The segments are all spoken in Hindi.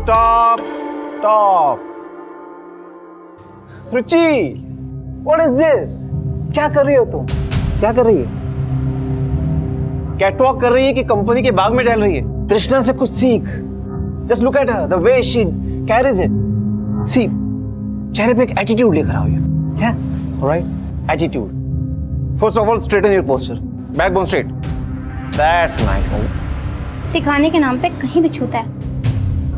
Stop stop. Ruchi, what is this? क्या कर रही हो तुम? क्या कर रही है? कैटवॉक कर रही है कि कंपनी के बाग में टहल रही है? तृष्णा से कुछ सीख। Just look at her, the way she carries it. See, चेहरे पे एक एटीट्यूड लेकर आओ। Yeah, alright. Attitude. First of all, straighten your posture. Backbone straight. That's nice. सिखाने के नाम पे कहीं भी छूता है।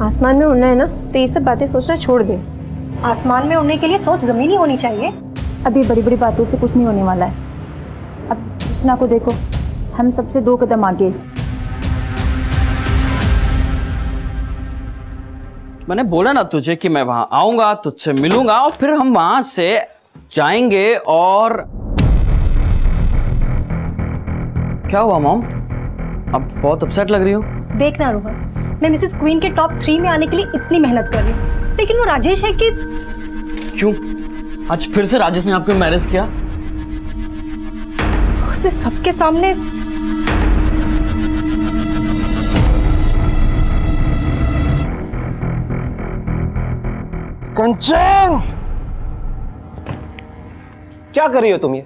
आसमान में उड़ना है ना, तो ये सब बातें सोचना छोड़ दे। आसमान में उड़ने के लिए सोच जमीनी होनी चाहिए। अभी बड़ी बड़ी बातों से कुछ नहीं होने वाला है। अब कृष्णा को देखो, हम सबसे 2 कदम आगे। मैंने बोला ना तुझे कि मैं वहां आऊंगा, तुझसे मिलूंगा और फिर हम वहां से जाएंगे। और क्या हुआ मॉम? अब बहुत अपसेट लग रही हो। देखना रोहन, मैं मिसेस क्वीन के टॉप 3 में आने के लिए इतनी मेहनत कर रही हूँ, लेकिन वो राजेश है कि क्यों? आज फिर से राजेश ने आपको मैरिज किया? उसने सबके सामने कंचन, क्या कर रही हो तुम? ये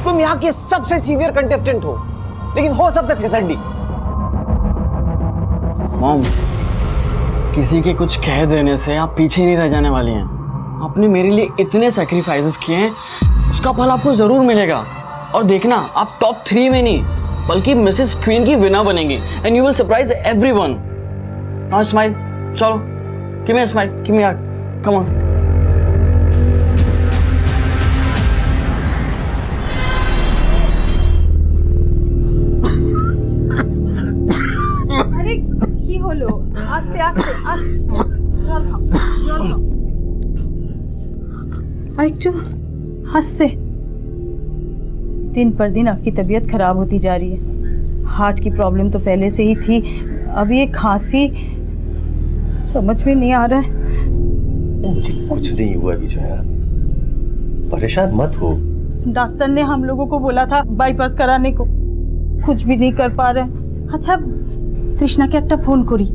तुम यहाँ की सबसे सीनियर कंटेस्टेंट हो, लेकिन हो सबसे फिसड्डी। मॉम, किसी के कुछ कह देने से आप पीछे नहीं रह जाने वाली हैं। आपने मेरे लिए इतने सैक्रिफाइसेस किए हैं, उसका फल आपको जरूर मिलेगा। और देखना, आप टॉप 3 में नहीं बल्कि मिसेस क्वीन की विनर बनेंगी and you will surprise everyone. Now smile, चलो, give me a smile, give me a hug, come on. अरे की হলো আস্তে আস্তে জল খাও জল খাও আর একটু আস্তে। दिन पर दिन आपकी तबीयत खराब होती जा रही है। हार्ट की प्रॉब्लम तो पहले से ही थी, अब ये खांसी समझ में नहीं आ रहा है। मुझे कुछ नहीं हुआ विजया, परेशान मत हो। डॉक्टर ने हम लोगों को बोला था बाईपास कराने को, कुछ भी नहीं कर पा रहे। अच्छा, तृष्णा के একটা फोन करी।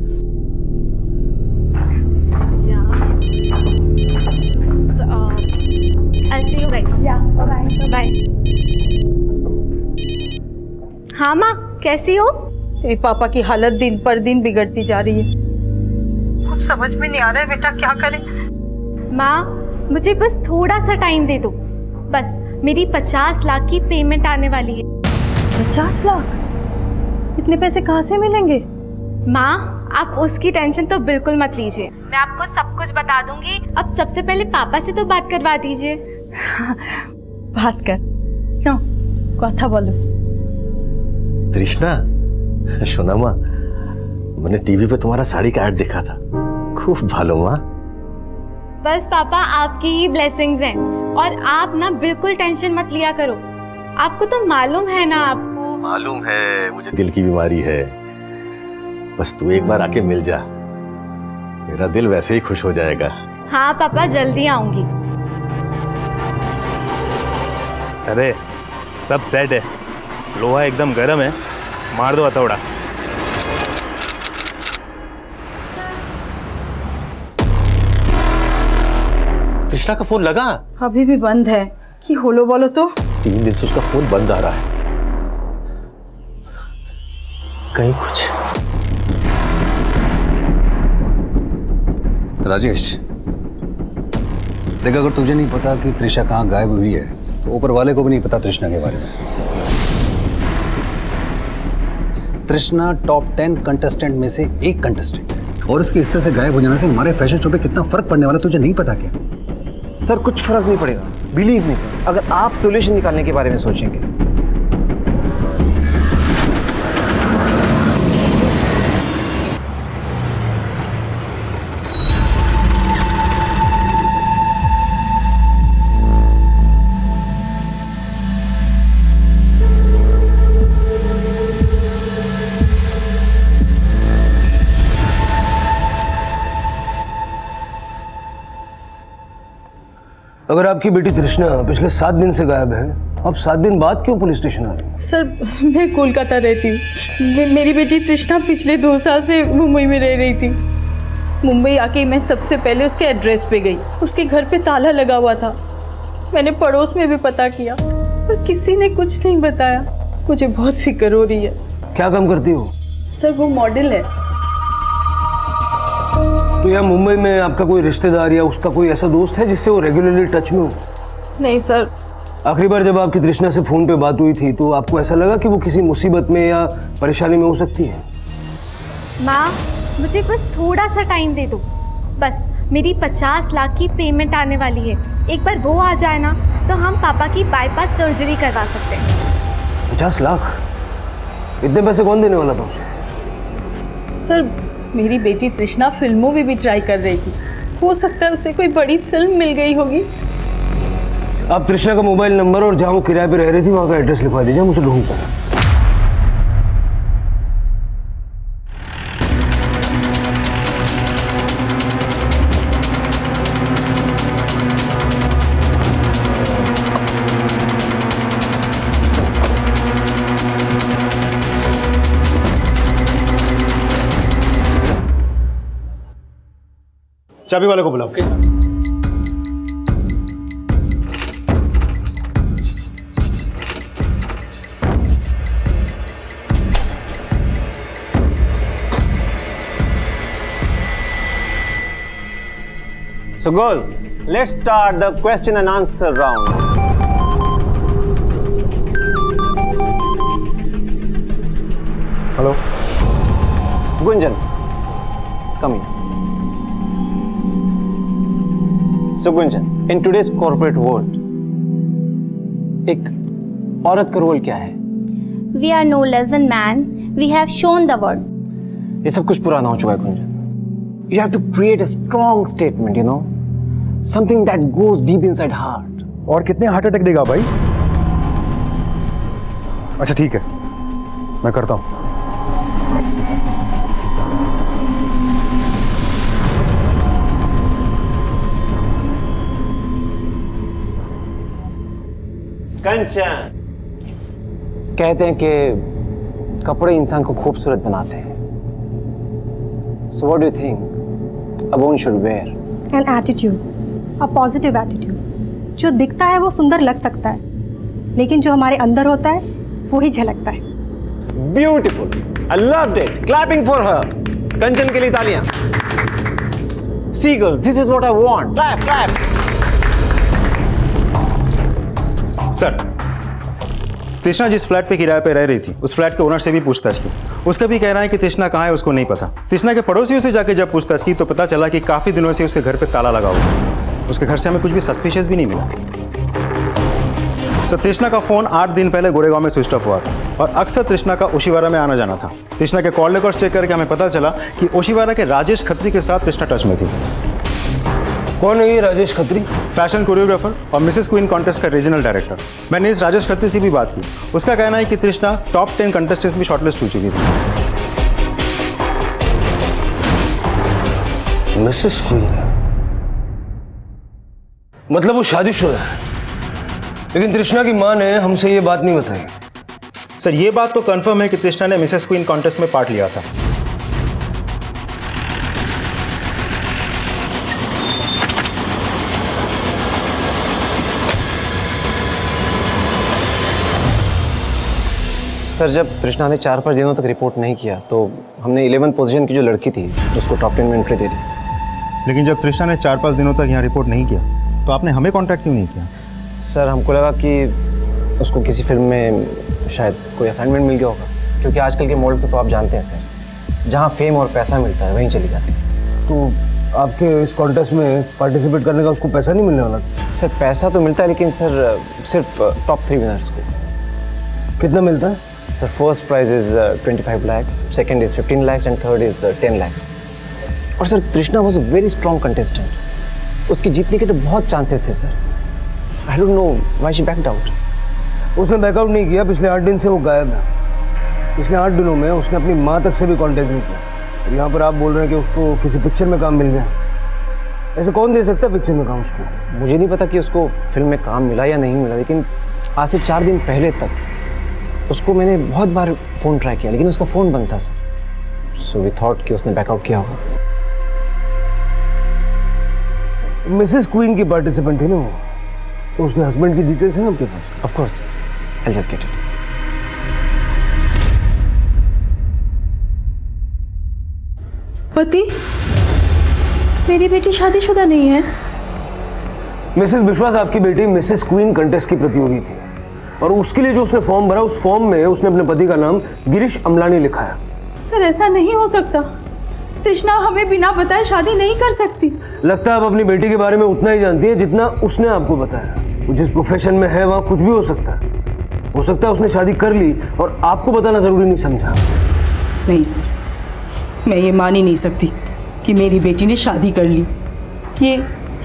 हाँ माँ, कैसी हो? तेरे पापा की हालत दिन पर दिन बिगड़ती जा रही है। कुछ समझ में नहीं आ रहा है बेटा, क्या करें? माँ, मुझे बस थोड़ा सा टाइम दे दो। बस मेरी 50 लाख की पेमेंट आने वाली है। 50 लाख? इतने पैसे कहाँ से मिलेंगे? माँ, आप उसकी टेंशन तो बिल्कुल मत लीजिए, मैं आपको सब कुछ बता दूंगी। अब सबसे पहले पापा से तो बात करवा दीजिए। बात कर, क्यों? कथा बोलो। तृष्णा, शोना माँ, मैंने टीवी पे तुम्हारा साड़ी का ऐड देखा था, खूब भालो माँ। बस पापा, आपकी ही ब्लेसिंग्स हैं और आप ना बिल्कुल टेंशन मत लिया करो। आपको तो मालूम है ना, आपको मालूम है मुझे दिल की बीमारी है। बस तू एक बार आके मिल जा, मेरा दिल वैसे ही खुश हो जाएगा। हाँ पापा, जल्दी आऊंगी। अरे सब सेट है, लोहा एकदम गर्म है, मार दो हथौड़ा। तृष्णा का फोन लगा? अभी भी बंद है। कि होलो बोलो तो। 3 दिन से उसका फोन बंद आ रहा है, कहीं कुछ। राजेश देख, अगर तुझे नहीं पता कि तृष्णा कहाँ गायब हुई है तो ऊपर वाले को भी नहीं पता तृष्णा के बारे में। तृष्णा टॉप 10 कंटेस्टेंट में से एक कंटेस्टेंट, और इसके इस तरह से गायब हो जाने से हमारे फैशन शो पे कितना फर्क पड़ने वाला तुझे नहीं पता क्या? सर, कुछ फर्क नहीं पड़ेगा, बिलीव मी सर, अगर आप सॉल्यूशन निकालने के बारे में सोचेंगे। अगर आपकी बेटी तृष्णा पिछले 7 दिन से गायब है, अब 7 दिन बाद क्यों पुलिस स्टेशन आ रही है? सर, मैं कोलकाता रहती हूँ। मेरी बेटी तृष्णा पिछले 2 साल से मुंबई में रह रही थी। मुंबई आके मैं सबसे पहले उसके एड्रेस पे गई। उसके घर पे ताला लगा हुआ था। मैंने पड़ोस में भी पता किया पर किसी ने कुछ नहीं बताया। मुझे बहुत फिक्र हो रही है। क्या काम करती हो? सर वो मॉडल है। तो यहाँ मुंबई में आपका कोई रिश्तेदार या उसका कोई ऐसा दोस्त है जिससे वो रेगुलरली टच में हो? नहीं सर। आखिरी बार जब आपकी तृष्णा से फोन पे बात हुई थी तो आपको ऐसा लगा कि वो किसी मुसीबत में या परेशानी में हो सकती है? माँ मुझे बस थोड़ा सा टाइम दे दो। बस मेरी 50 लाख की पेमेंट आने वाली है। एक बार वो आ जाए ना तो हम पापा की बाईपास सर्जरी करवा सकते हैं। 50 लाख? इतने पैसे कौन देने वाला था उसे? सर मेरी बेटी तृष्णा फिल्मों में भी ट्राई कर रही थी। हो सकता है उसे कोई बड़ी फिल्म मिल गई होगी। आप तृष्णा का मोबाइल नंबर और जहाँ वो किराए पे रह रही थी वहाँ का एड्रेस लिखवा दीजिए, मुझे ढूंढ कर। चाबी वाले को बुलाओ। So girls, let's start the question and answer round. Hello Gunjan, come here. So Gunjan, in today's corporate world, एक औरत का रोल क्या है? We are no less than man. We have shown the world. ये सब कुछ पुराना हो चुका है Gunjan. You have to create a strong statement, you know, something that goes deep inside heart. और कितने हार्ट अटैक देगा भाई? अच्छा ठीक है, मैं करता हूँ। कंचन, कहते हैं कि कपड़े इंसान को खूबसूरत बनाते हैं. So what do you think a woman should wear? An attitude, a positive attitude. जो दिखता है वो सुंदर लग सकता है, लेकिन जो हमारे अंदर होता है वो ही झलकता है. Beautiful. I loved it. Clapping for her. कंचन के लिए तालियां. See girls, this is what I want. Clap, clap. Sir, तृष्णा जिस फ्लैट पे किराए पे रह रही थी उस फ्लैट के ओनर से भी पूछताछ की. उसका भी कहना है कि तृष्णा कहाँ है उसको नहीं पता. तृष्णा के पड़ोसियों से जाके जब पूछताछ की तो पता चला कि काफी दिनों से उसके घर पे ताला लगा हुआ है. उसके घर से हमें कुछ भी सस्पिशियस भी नहीं मिला. सर, तृष्णा का फोन 8 दिन पहले गोरेगांव में स्विच ऑफ हुआ था और अक्सर तृष्णा का ओशिवारा में आना जाना था. तृष्णा के कॉल रिकॉर्ड चेक करके हमें पता चला कि ओशिवारा के राजेश खत्री के साथ तृष्णा टच में थी. कौन है ये राजेश खत्री? फैशन कोरियोग्राफर और मिसेस क्वीन कॉन्टेस्ट का रीजनल डायरेक्टर. मैंने इस राजेश खत्री से भी बात की. उसका कहना है कि तृष्णा टॉप 10 कंटेस्टेंट्स में शॉर्टलिस्ट हो चुकी थी. मिसेस क्वीन मतलब वो शादीशुदा है, लेकिन तृष्णा की मां ने हमसे ये बात नहीं बताई. सर, ये बात तो कंफर्म है कि तृष्णा ने मिसेस क्वीन कॉन्टेस्ट में पार्ट लिया था. सर, जब तृष्णा ने 4-5 दिनों तक रिपोर्ट नहीं किया तो हमने 11th पोजीशन की जो लड़की थी उसको टॉप 10 में एंट्री दे दी. लेकिन जब तृष्णा ने 4-5 दिनों तक यहाँ रिपोर्ट नहीं किया तो आपने हमें कांटेक्ट क्यों नहीं किया? सर, हमको लगा कि उसको किसी फिल्म में शायद कोई असाइनमेंट मिल गया होगा, क्योंकि आजकल के मॉडल्स को तो आप जानते हैं सर, जहाँ फेम और पैसा मिलता है वहीं चली जाती है. तो आपके इस कॉन्टेस्ट में पार्टिसिपेट करने का उसको पैसा नहीं मिलने वाला? सर, पैसा तो मिलता है लेकिन सर सिर्फ टॉप 3 विनर्स को. कितना मिलता है? Sir, first prize is 25 lakhs, second is 15 lakhs and third is 10 lakhs. और sir, Trishna was a very strong contestant. उसके जीतने के तो बहुत चांसेस थे sir. I don't know why she backed out. उसने बैकआउट नहीं किया. पिछले 8 दिन से वो गायब है. पिछले 8 दिनों में उसने अपनी माँ तक से भी कांटेक्ट नहीं किया. यहाँ पर आप बोल रहे हैं कि उसको किसी पिक्चर में काम मिल गया. ऐसे कौन दे सकता है पिक्चर में काम उसको? मुझे नहीं पता कि उसको फिल्म में काम मिला या नहीं मिला, लेकिन आज से 4 दिन पहले तक उसको मैंने बहुत बार फ़ोन ट्राई किया लेकिन उसका फ़ोन बंद था सर. सो वी थॉट कि उसने बैकआउट किया होगा. मिसेस क्वीन की पार्टिसिपेंट थी ना वो, तो उसके हस्बैंड की डिटेल्स है ना आपके पास? Of course. I'll just get it. पति, मेरी बेटी शादीशुदा नहीं है। मिसेस विश्वास आपकी बेटी मिसेस क्वीन कंटेस्ट की प्रतियोगी थी, और उसके लिए जो उसने फॉर्म भरा उस फॉर्म में उसने अपने पति का नाम गिरीश अमलानी लिखा है। सर ऐसा नहीं हो सकता, तृष्णा हमें बिना बताए शादी नहीं कर सकती। लगता है आप अपनी बेटी के बारे में उतना ही जानती है जितना उसने आपको बताया। वो जिस प्रोफेशन में है वहाँ कुछ भी हो सकता है। हो सकता है उसने शादी कर ली और आपको बताना जरूरी नहीं समझा। नहीं सर, मैं ये मान ही नहीं सकती कि मेरी बेटी ने शादी कर ली।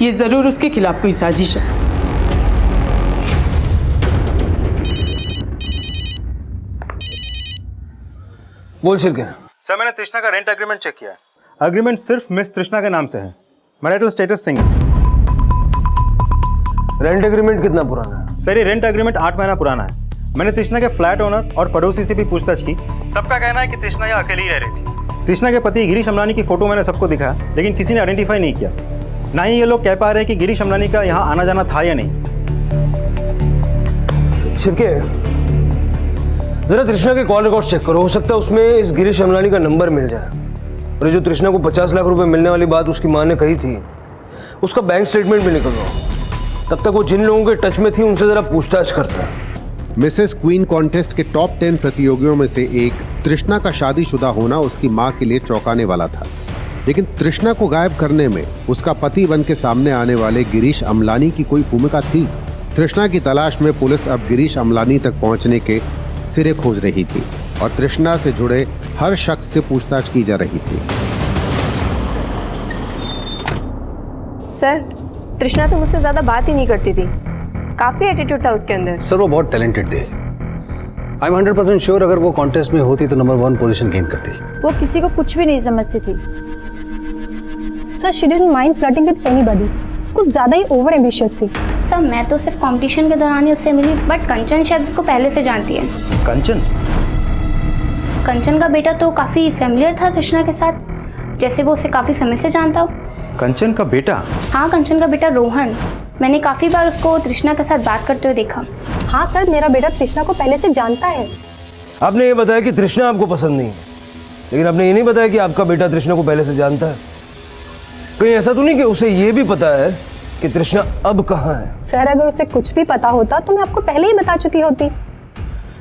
ये जरूर उसके खिलाफ कोई साजिश है। बोल शिरके। सर मैंने तृष्णा का रेंट एग्रीमेंट चेक किया है। एग्रीमेंट सिर्फ मिस तृष्णा के नाम से है। Marital status single. Rent agreement कितना पुराना है? सर ये रेंट एग्रीमेंट 8 महीना पुराना है। मैंने तृष्णा के फ्लैट ओनर और पड़ोसी से भी पूछताछ की। सबका कहना है कि तृष्णा यहाँ अकेली ही रह रही थी। तृष्णा के पति गिरीश अमलानी की फोटो मैंने सबको दिखाया, लेकिन किसी ने आइडेंटिफाई नहीं किया। ना ही ये लोग कह पा रहे हैं कि गिरीश अमलानी का यहाँ आना जाना था या नहीं। शिरके, जरा तृष्णा के कॉल रिकॉर्ड चेक करो, हो सकता है उसमें इस गिरीश अमलानी का नंबर मिल जाए। और ये जो तृष्णा को 50 लाख रुपए मिलने वाली बात उसकी माँ ने कही थी, उसका बैंक स्टेटमेंट भी निकलवाओ। तब तक वो जिन लोगों के टच में थी उनसे जरा पूछताछ करता है। मिसेस क्वीन कॉन्टेस्ट के टॉप 10 प्रतियोगियों में से एक तृष्णा का शादीशुदा होना उसकी मां के लिए चौंकाने वाला था, लेकिन तृष्णा को गायब करने में उसका पति बन के सामने आने वाले गिरीश अमलानी की कोई भूमिका थी। तृष्णा की तलाश में पुलिस अब गिरीश अमलानी तक पहुंचने के सिरे खोज रही थी और तृष्णा से जुड़े हर शख्स से पूछताछ की जा रही थी। सर, तृष्णा तो मुझसे ज्यादा बात ही नहीं करती थी, काफी एटीट्यूड था उसके अंदर। सर वो बहुत टैलेंटेड थी। आई एम 100% श्योर अगर वो कॉन्टेस्ट में होती तो नंबर 1 पोजीशन गेन करती। वो किसी को कुछ भी नहीं समझती थी। Sir she didn't mind flirting with anybody, कुछ ज्यादा ही ओवर एम्बिशियस थी। सर मैं तो सिर्फ कंपटीशन के दौरान ही उससे मिली, बट कंचन शायद उसको पहले से जानती है। कंचन? कंचन का बेटा तो काफ़ी फेमिलियर था तृष्णा के साथ, जैसे वो उसे काफ़ी समय से जानता हो। कंचन का बेटा? हाँ, कंचन का बेटा रोहन। मैंने काफ़ी बार उसको तृष्णा के साथ बात करते हुए देखा। हाँ सर, मेरा बेटा तृष्णा को पहले से जानता है। आपने ये बताया कि तृष्णा आपको पसंद नहीं है, लेकिन आपने ये नहीं बताया कि आपका बेटा तृष्णा को पहले से जानता है। कहीं ऐसा तो नहीं कि उसे ये भी पता है कि तृष्णा अब कहाँ है? सर अगर उसे कुछ भी पता होता तो मैं आपको पहले ही बता चुकी होती।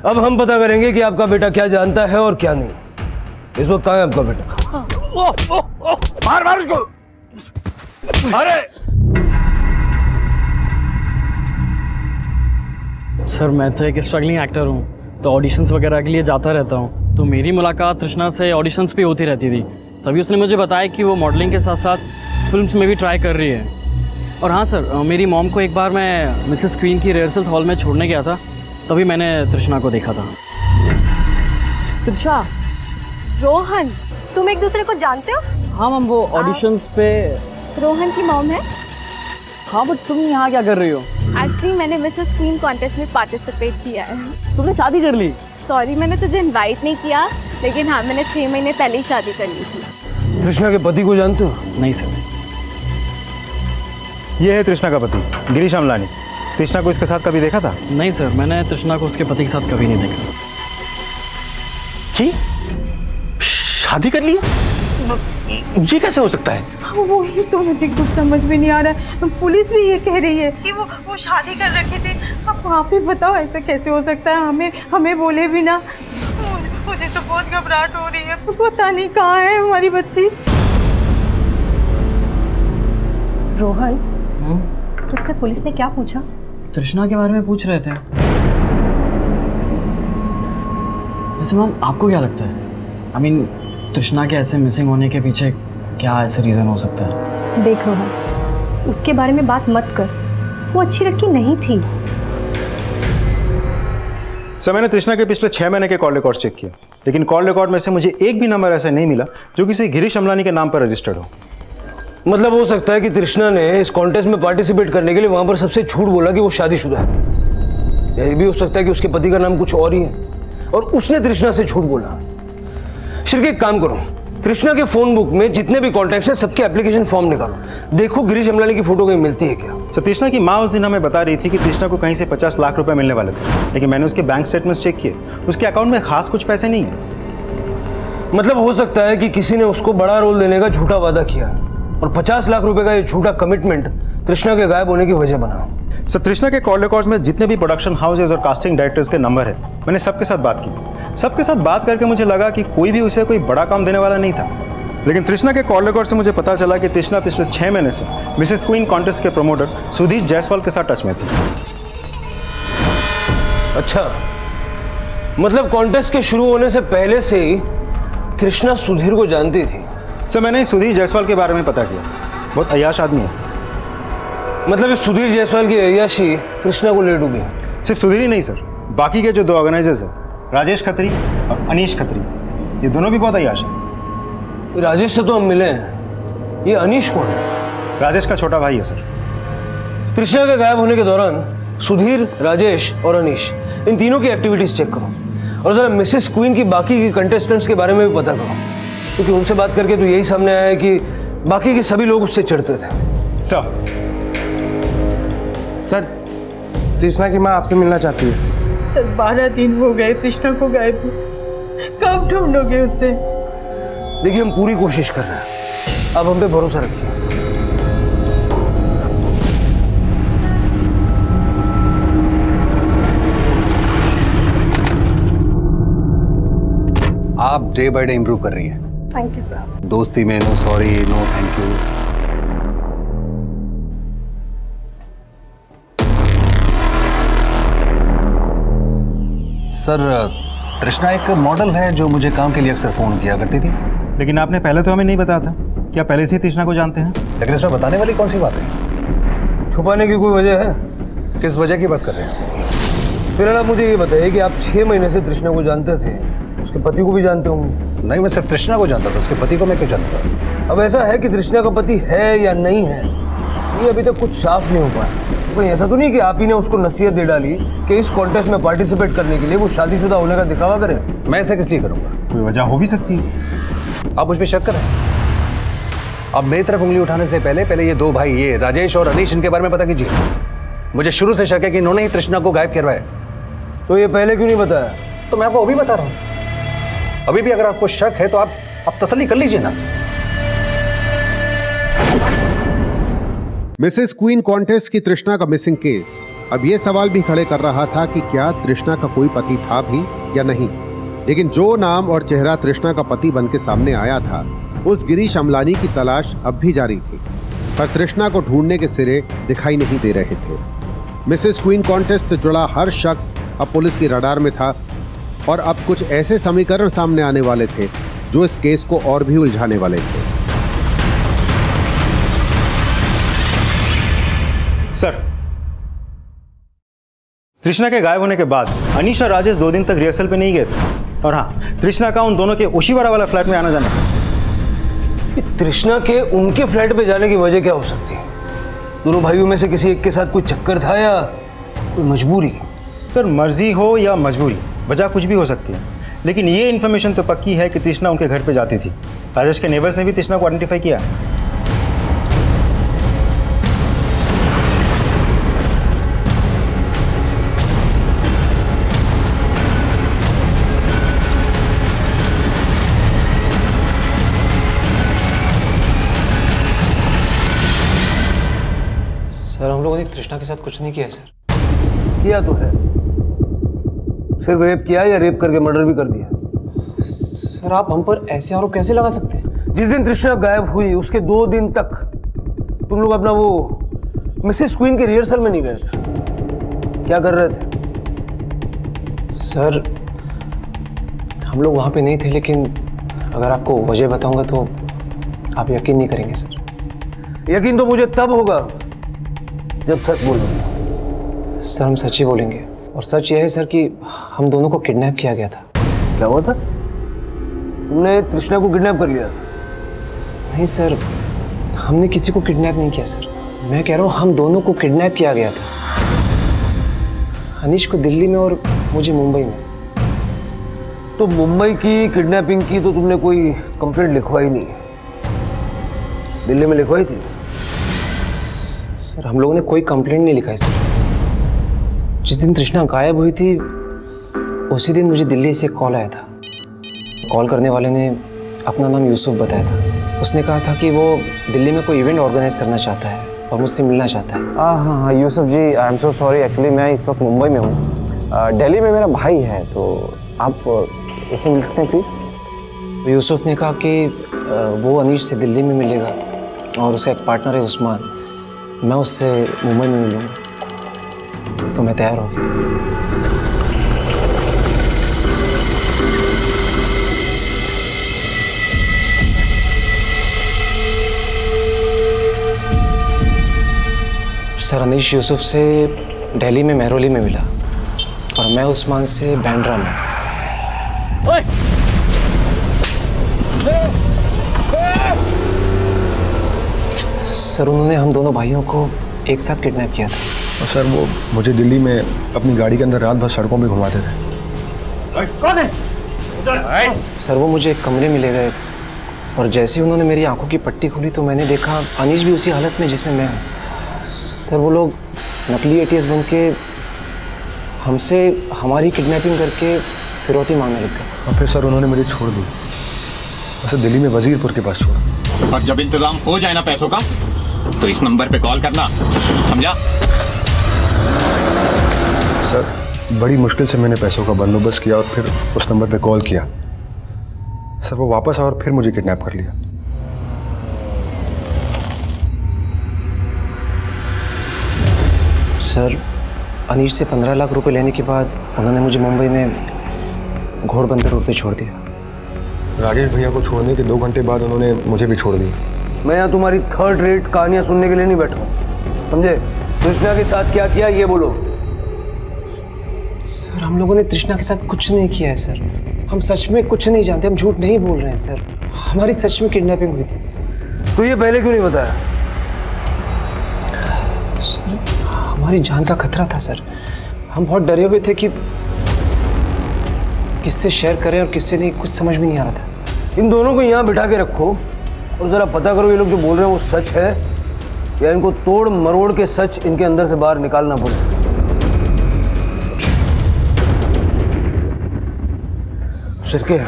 अब हम पता करेंगे कि आपका बेटा क्या जानता है और क्या नहीं। इस वक्त कहाँ है आपका बेटा? मार मार उसको। अरे सर, मैं तो एक स्ट्रगलिंग एक्टर हूँ, तो ऑडिशंस वगैरह के लिए जाता रहता हूँ। तो मेरी मुलाकात तृष्णा से ऑडिशंस भी होती रहती थी। तभी उसने मुझे बताया कि वो मॉडलिंग के साथ साथ फिल्म्स में भी ट्राई कर रही है। और हाँ सर, मेरी मॉम को एक बार मैं मिसेस क्वीन की रिहर्सल्स हॉल में छोड़ने गया था, तभी मैंने तृष्णा को देखा था। तृषा, रोहन, तुम एक दूसरे को जानते हो? हाँ मैम, वो ऑडिशंस पे। रोहन की मॉम है। हाँ, बट तुम यहाँ क्या कर रही हो? एक्चुअली मैंने मिसेस क्वीन कॉन्टेस्ट में पार्टिसिपेट किया है। तुमने शादी कर ली? सॉरी, मैंने तुझे इनवाइट नहीं किया, लेकिन हाँ, मैंने 6 महीने पहले ही शादी कर ली थी। तृष्णा के पति को जानते हो? नहीं सर। ये है तृष्णा का पति गिरीश अमलानी। तृष्णा को इसके साथ कभी देखा था? नहीं सर, मैंने तृष्णा को उसके पति के साथ कभी नहीं देखा। की? शादी कर ली? ये कैसे हो सकता है? वही तो मुझे कुछ समझ में नहीं आ रहा है। पुलिस भी ये कह रही है कि वो शादी कर रखी थी। अब आप ही बताओ ऐसा कैसे हो सकता है? हमें बोले भी ना। मुझे तो बहुत घबराहट हो रही है, पता नहीं कहाँ है हमारी बच्ची। रोहन, तुझसे पुलिस ने क्या पूछा? तृष्णा के बारे में पूछ रहे थे। वैसे मैम, आपको क्या लगता है? I mean, तृष्णा के ऐसे मिसिंग होने के पीछे क्या ऐसे रीज़न हो सकता है? देख रोहन, उसके बारे में बात मत कर, वो अच्छी लड़की नहीं थी। सर मैंने तृष्णा के पिछले 6 महीने के कॉल रिकॉर्ड चेक किया, लेकिन कॉल रिकॉर्ड में से मुझे एक भी नंबर ऐसा नहीं मिला जो किसी गिरीश अमलानी के नाम पर रजिस्टर्ड हो। मतलब हो सकता है कि तृष्णा ने इस कॉन्टेस्ट में पार्टिसिपेट करने के लिए वहां पर सबसे झूठ बोला कि वो शादीशुदा है। यह भी हो सकता है कि उसके पति का नाम कुछ और ही है और उसने तृष्णा से झूठ बोला। शिरके, एक काम करो, तृष्णा के फोन बुक में जितने भी कॉन्टैक्ट्स हैं सबके एप्लीकेशन फॉर्म निकालो, देखो गिरीश अमलानी की फोटो कहीं मिलती है क्या। तो तृष्णा की माँ उस दिन हमें बता रही थी कि तृष्णा को कहीं से 50 लाख रुपए मिलने वाले थे, लेकिन मैंने उसके बैंक स्टेटमेंट्स चेक किए, उसके अकाउंट में खास कुछ पैसे नहीं है। मतलब हो सकता है कि किसी ने उसको बड़ा रोल देने का झूठा वादा किया और 50 लाख रुपए का ये झूठा कमिटमेंट तृष्णा के गायब होने की वजह बना। सर, तृष्णा के कॉल रिकॉर्ड्स में जितने भी प्रोडक्शन हाउसेज और कास्टिंग डायरेक्टर्स के नंबर है, मैंने सबके साथ बात की। सबके साथ बात करके मुझे लगा कि कोई भी उसे कोई बड़ा काम देने वाला नहीं था, लेकिन तृष्णा के कॉल रिकॉर्ड से मुझे पता चला कि तृष्णा पिछले 6 महीने से मिसेस क्वीन कॉन्टेस्ट के प्रमोटर सुधीर जायसवाल के साथ टच में थी। अच्छा, मतलब कॉन्टेस्ट के शुरू होने से पहले से ही तृष्णा सुधीर को जानती थी। सर, मैंने सुधीर जायसवाल के बारे में पता किया, बहुत अय्याश आदमी है। मतलब इस सुधीर जायसवाल की अय्याशी तृष्णा को ले डूबी। सिर्फ सुधीर ही नहीं सर, बाकी के जो 2 ऑर्गेनाइजर्स हैं, राजेश खत्री और अनीश खत्री, ये दोनों भी बहुत अय्याश हैं। राजेश से तो हम मिले हैं, ये अनीश कौन है? राजेश का छोटा भाई है सर। तृष्णा के गायब होने के दौरान सुधीर, राजेश और अनीश, इन तीनों की एक्टिविटीज चेक करो और जरा मिसेस क्वीन की बाकी की कंटेस्टेंट्स के बारे में भी पता करो, क्योंकि उनसे बात करके तो यही सामने आया है कि बाकी के सभी लोग उससे चिढ़ते थे। सर, तृष्णा की माँ आपसे मिलना चाहती है। सर 12 दिन हो गए तृष्णा को गायब हुए, कब ढूंढोगे उसे? देखिए, हम पूरी कोशिश कर रहे हैं, अब हम पे भरोसा रखिए। आप डे बाय डे इंप्रूव कर रही हैं। Thank you sir. दोस्ती में no sorry, no thank you. Sir, Trishna एक मॉडल है जो मुझे काम के लिए अक्सर फोन किया करती थी। लेकिन आपने पहले तो हमें नहीं बताया था। क्या पहले से ही तृष्णा को जानते हैं? लेकिन इसमें बताने वाली कौन सी बात है? छुपाने की कोई वजह है? किस वजह की बात कर रहे हैं? फिर आप मुझे ये बताइए कि आप 6 महीने से तृष्णा को जानते थे, उसके पति को भी जानते होंगे। नहीं, मैं सिर्फ तृष्णा को जानता था, उसके पति को मैं क्यों जानता? अब ऐसा है कि तृष्णा का पति है या नहीं है, ये अभी तक कुछ साफ नहीं हो पाया। कोई ऐसा तो नहीं कि आप ही ने उसको नसीहत दे डाली कि इस कॉन्टेस्ट में पार्टिसिपेट करने के लिए वो शादीशुदा होने का दिखावा करे? मैं ऐसा किस लिए करूंगा? कोई वजह हो भी सकती है। आप मुझ पे शक करें। अब मेरी तरफ उंगली उठाने से पहले ये 2 भाई, ये राजेश और अनीश, इनके बारे में पता कीजिए। मुझे शुरू से शक है कि इन्होंने ही तृष्णा को गायब करवाया। तो ये पहले क्यों नहीं बताया? तो मैं आपको अभी बता रहा हूं। अभी भी अगर आपको शक है तो आप तसल्ली कर लीजिए ना। मिसेस क्वीन कॉन्टेस्ट की तृष्णा का मिसिंग केस अब यह सवाल भी खड़े कर रहा था कि क्या तृष्णा का कोई पति था भी या नहीं। लेकिन जो नाम और चेहरा तृष्णा का पति बनके सामने आया था, उस गिरीश अमलानी की तलाश अब भी जारी थी, पर तृष्णा को ढूंढने के सिरे दिखाई नहीं दे रहे थे। मिसेस क्वीन कॉन्टेस्ट से जुड़ा हर शख्स अब पुलिस की रडार में था और अब कुछ ऐसे समीकरण सामने आने वाले थे जो इस केस को और भी उलझाने वाले थे। सर, तृष्णा के गायब होने के बाद अनीश और राजेश 2 दिन तक रिहर्सल पे नहीं गए थे। और हाँ, तृष्णा का उन दोनों के ओशीवाड़ा वाला फ्लैट में आना जाना था। तृष्णा के उनके फ्लैट पे जाने की वजह क्या हो सकती है? दोनों भाइयों में से किसी एक के साथ कोई चक्कर था या कोई मजबूरी? सर, मर्जी हो या मजबूरी, वजह कुछ भी हो सकती है, लेकिन ये इन्फॉर्मेशन तो पक्की है कि तृष्णा उनके घर पे जाती थी। राजेश के नेबर्स ने भी तृष्णा को आइडेंटिफाई किया। सर, हम लोगों ने तृष्णा के साथ कुछ नहीं किया है सर। किया तो है, सिर्फ रेप किया या रेप करके मर्डर भी कर दिया? सर, आप हम पर ऐसे आरोप कैसे लगा सकते हैं? जिस दिन तृष्णा गायब हुई उसके 2 दिन तक तुम लोग अपना वो मिसेस क्वीन के रिहर्सल में नहीं गए थे, क्या कर रहे थे? सर, हम लोग वहाँ पे नहीं थे, लेकिन अगर आपको वजह बताऊंगा तो आप यकीन नहीं करेंगे सर। यकीन तो मुझे तब होगा जब सच बोलूंगा। सर, हम सच ही बोलेंगे, और सच यह है सर कि हम दोनों को किडनैप किया गया था। क्या हुआ था? तुमने तृष्णा को किडनैप कर लिया? नहीं सर, हमने किसी को किडनैप नहीं किया सर। मैं कह रहा हूँ हम दोनों को किडनैप किया गया था। अनीश को दिल्ली में और मुझे मुंबई में। तो मुंबई की किडनैपिंग की तो तुमने कोई कंप्लेंट लिखवाई नहीं, दिल्ली में लिखवाई थी? सर हम लोगों ने कोई कंप्लेंट नहीं लिखा है सर। जिस दिन तृष्णा गायब हुई थी उसी दिन मुझे दिल्ली से कॉल आया था। कॉल करने वाले ने अपना नाम यूसुफ बताया था। उसने कहा था कि वो दिल्ली में कोई इवेंट ऑर्गेनाइज करना चाहता है और मुझसे मिलना चाहता है। हाँ Yusuf ji, I am so sorry, actually मैं इस वक्त मुंबई में हूँ। दिल्ली में मेरा भाई है, तो आप उससे मिल सकते हैं प्लीज़? तो यूसुफ ने कहा कि वो अनीश से दिल्ली में मिलेगा और उसका एक पार्टनर है उस्मान, मैं उससे मुंबई में मिलूँगा। तो मैं तैयार हो गया। सर अनीश यूसुफ से दिल्ली में मेहरौली में मिला और मैं उस्मान से बैंड्रा में। सर उन्होंने हम दोनों भाइयों को एक साथ किडनैप किया था। और सर वो मुझे दिल्ली में अपनी गाड़ी के अंदर रात भर सड़कों में घुमाते थे। कौन है? सर वो मुझे एक कमरे में ले गए और जैसे ही उन्होंने मेरी आंखों की पट्टी खोली तो मैंने देखा अनीश भी उसी हालत में जिसमें मैं हूँ। सर वो लोग नकली एटीएस बन के हमसे हमारी किडनैपिंग करके फिरौती मांगने लग गए। और फिर सर उन्होंने मुझे छोड़ दी, उसे दिल्ली में वजीरपुर के पास छोड़ा। और जब इंतजाम हो जाए ना पैसों का तो इस नंबर पे कॉल करना, समझा? सर बड़ी मुश्किल से मैंने पैसों का बंदोबस्त किया और फिर उस नंबर पे कॉल किया। सर वो वापस आया और फिर मुझे किडनैप कर लिया। सर अनीश से 15 लाख रुपए लेने के बाद उन्होंने मुझे मुंबई में घोड़बंदर रोड पे छोड़ दिया। राजेश भैया को छोड़ने के 2 घंटे बाद उन्होंने मुझे भी छोड़ दिया। मैं यहाँ तुम्हारी थर्ड रेट कहानियाँ सुनने के लिए नहीं बैठा हूँ, समझे? तृष्णा के साथ क्या किया ये बोलो। सर हम लोगों ने तृष्णा के साथ कुछ नहीं किया है सर। हम सच में कुछ नहीं जानते, हम झूठ नहीं बोल रहे हैं सर। हमारी सच में किडनैपिंग हुई थी। तो ये पहले क्यों नहीं बताया? सर हमारी जान का खतरा था सर। हम बहुत डरे हुए थे कि किससे शेयर करें और किससे नहीं, कुछ समझ में नहीं आ रहा था। इन दोनों को यहाँ बिठा के रखो और ज़रा पता करो ये लोग जो बोल रहे हैं वो सच है या इनको तोड़ मरोड़ के सच इनके अंदर से बाहर निकालना पड़े। शिरके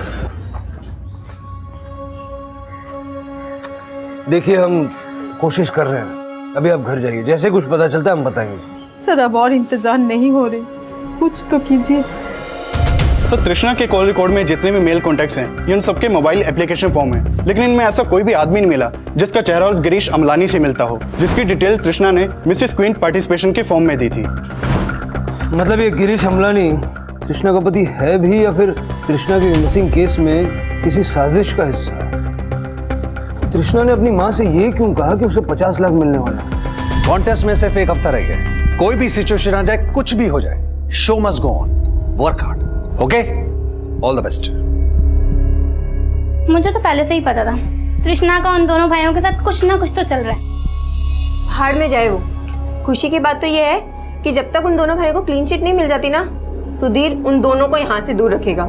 देखिए हम कोशिश कर रहे हैं, अभी आप घर जाइए, जैसे कुछ पता चलता है हम बताएंगे। सर अब और इंतजार नहीं हो रही, कुछ तो कीजिए। सर तृष्णा के कॉल रिकॉर्ड में जितने भी मेल कॉन्टैक्ट्स हैं ये उन सबके मोबाइल एप्लीकेशन फॉर्म है, लेकिन इनमें ऐसा कोई भी आदमी नहीं मिला जिसका चेहरा उस गिरीश अमलानी से मिलता हो, जिसकी डिटेल तृष्णा ने मिसेस क्वीन पार्टिसिपेशन के फॉर्म में दी थी। मतलब ये गिरीश अमलानी तृष्णा का पति है भी या फिर तृष्णा के मिसिंग केस में किसी साजिश का हिस्सा है? तृष्णा ने अपनी माँ से ये क्यों कहा कि उसे 50 लाख मिलने वाला है? कॉन्टेस्ट में सिर्फ 1 हफ्ता रह गया, कोई भी सिचुएशन आ जाए, कुछ भी हो जाए, show must go on, work hard, okay? All the best. मुझे तो पहले से ही पता था तृष्णा का उन दोनों भाइयों के साथ कुछ ना कुछ तो चल रहा है। भाड़ में जाए वो। खुशी की बात तो ये है कि जब तक उन दोनों भाइयों को क्लीन चिट नहीं मिल जाती ना, सुधीर उन दोनों को यहाँ से दूर रखेगा।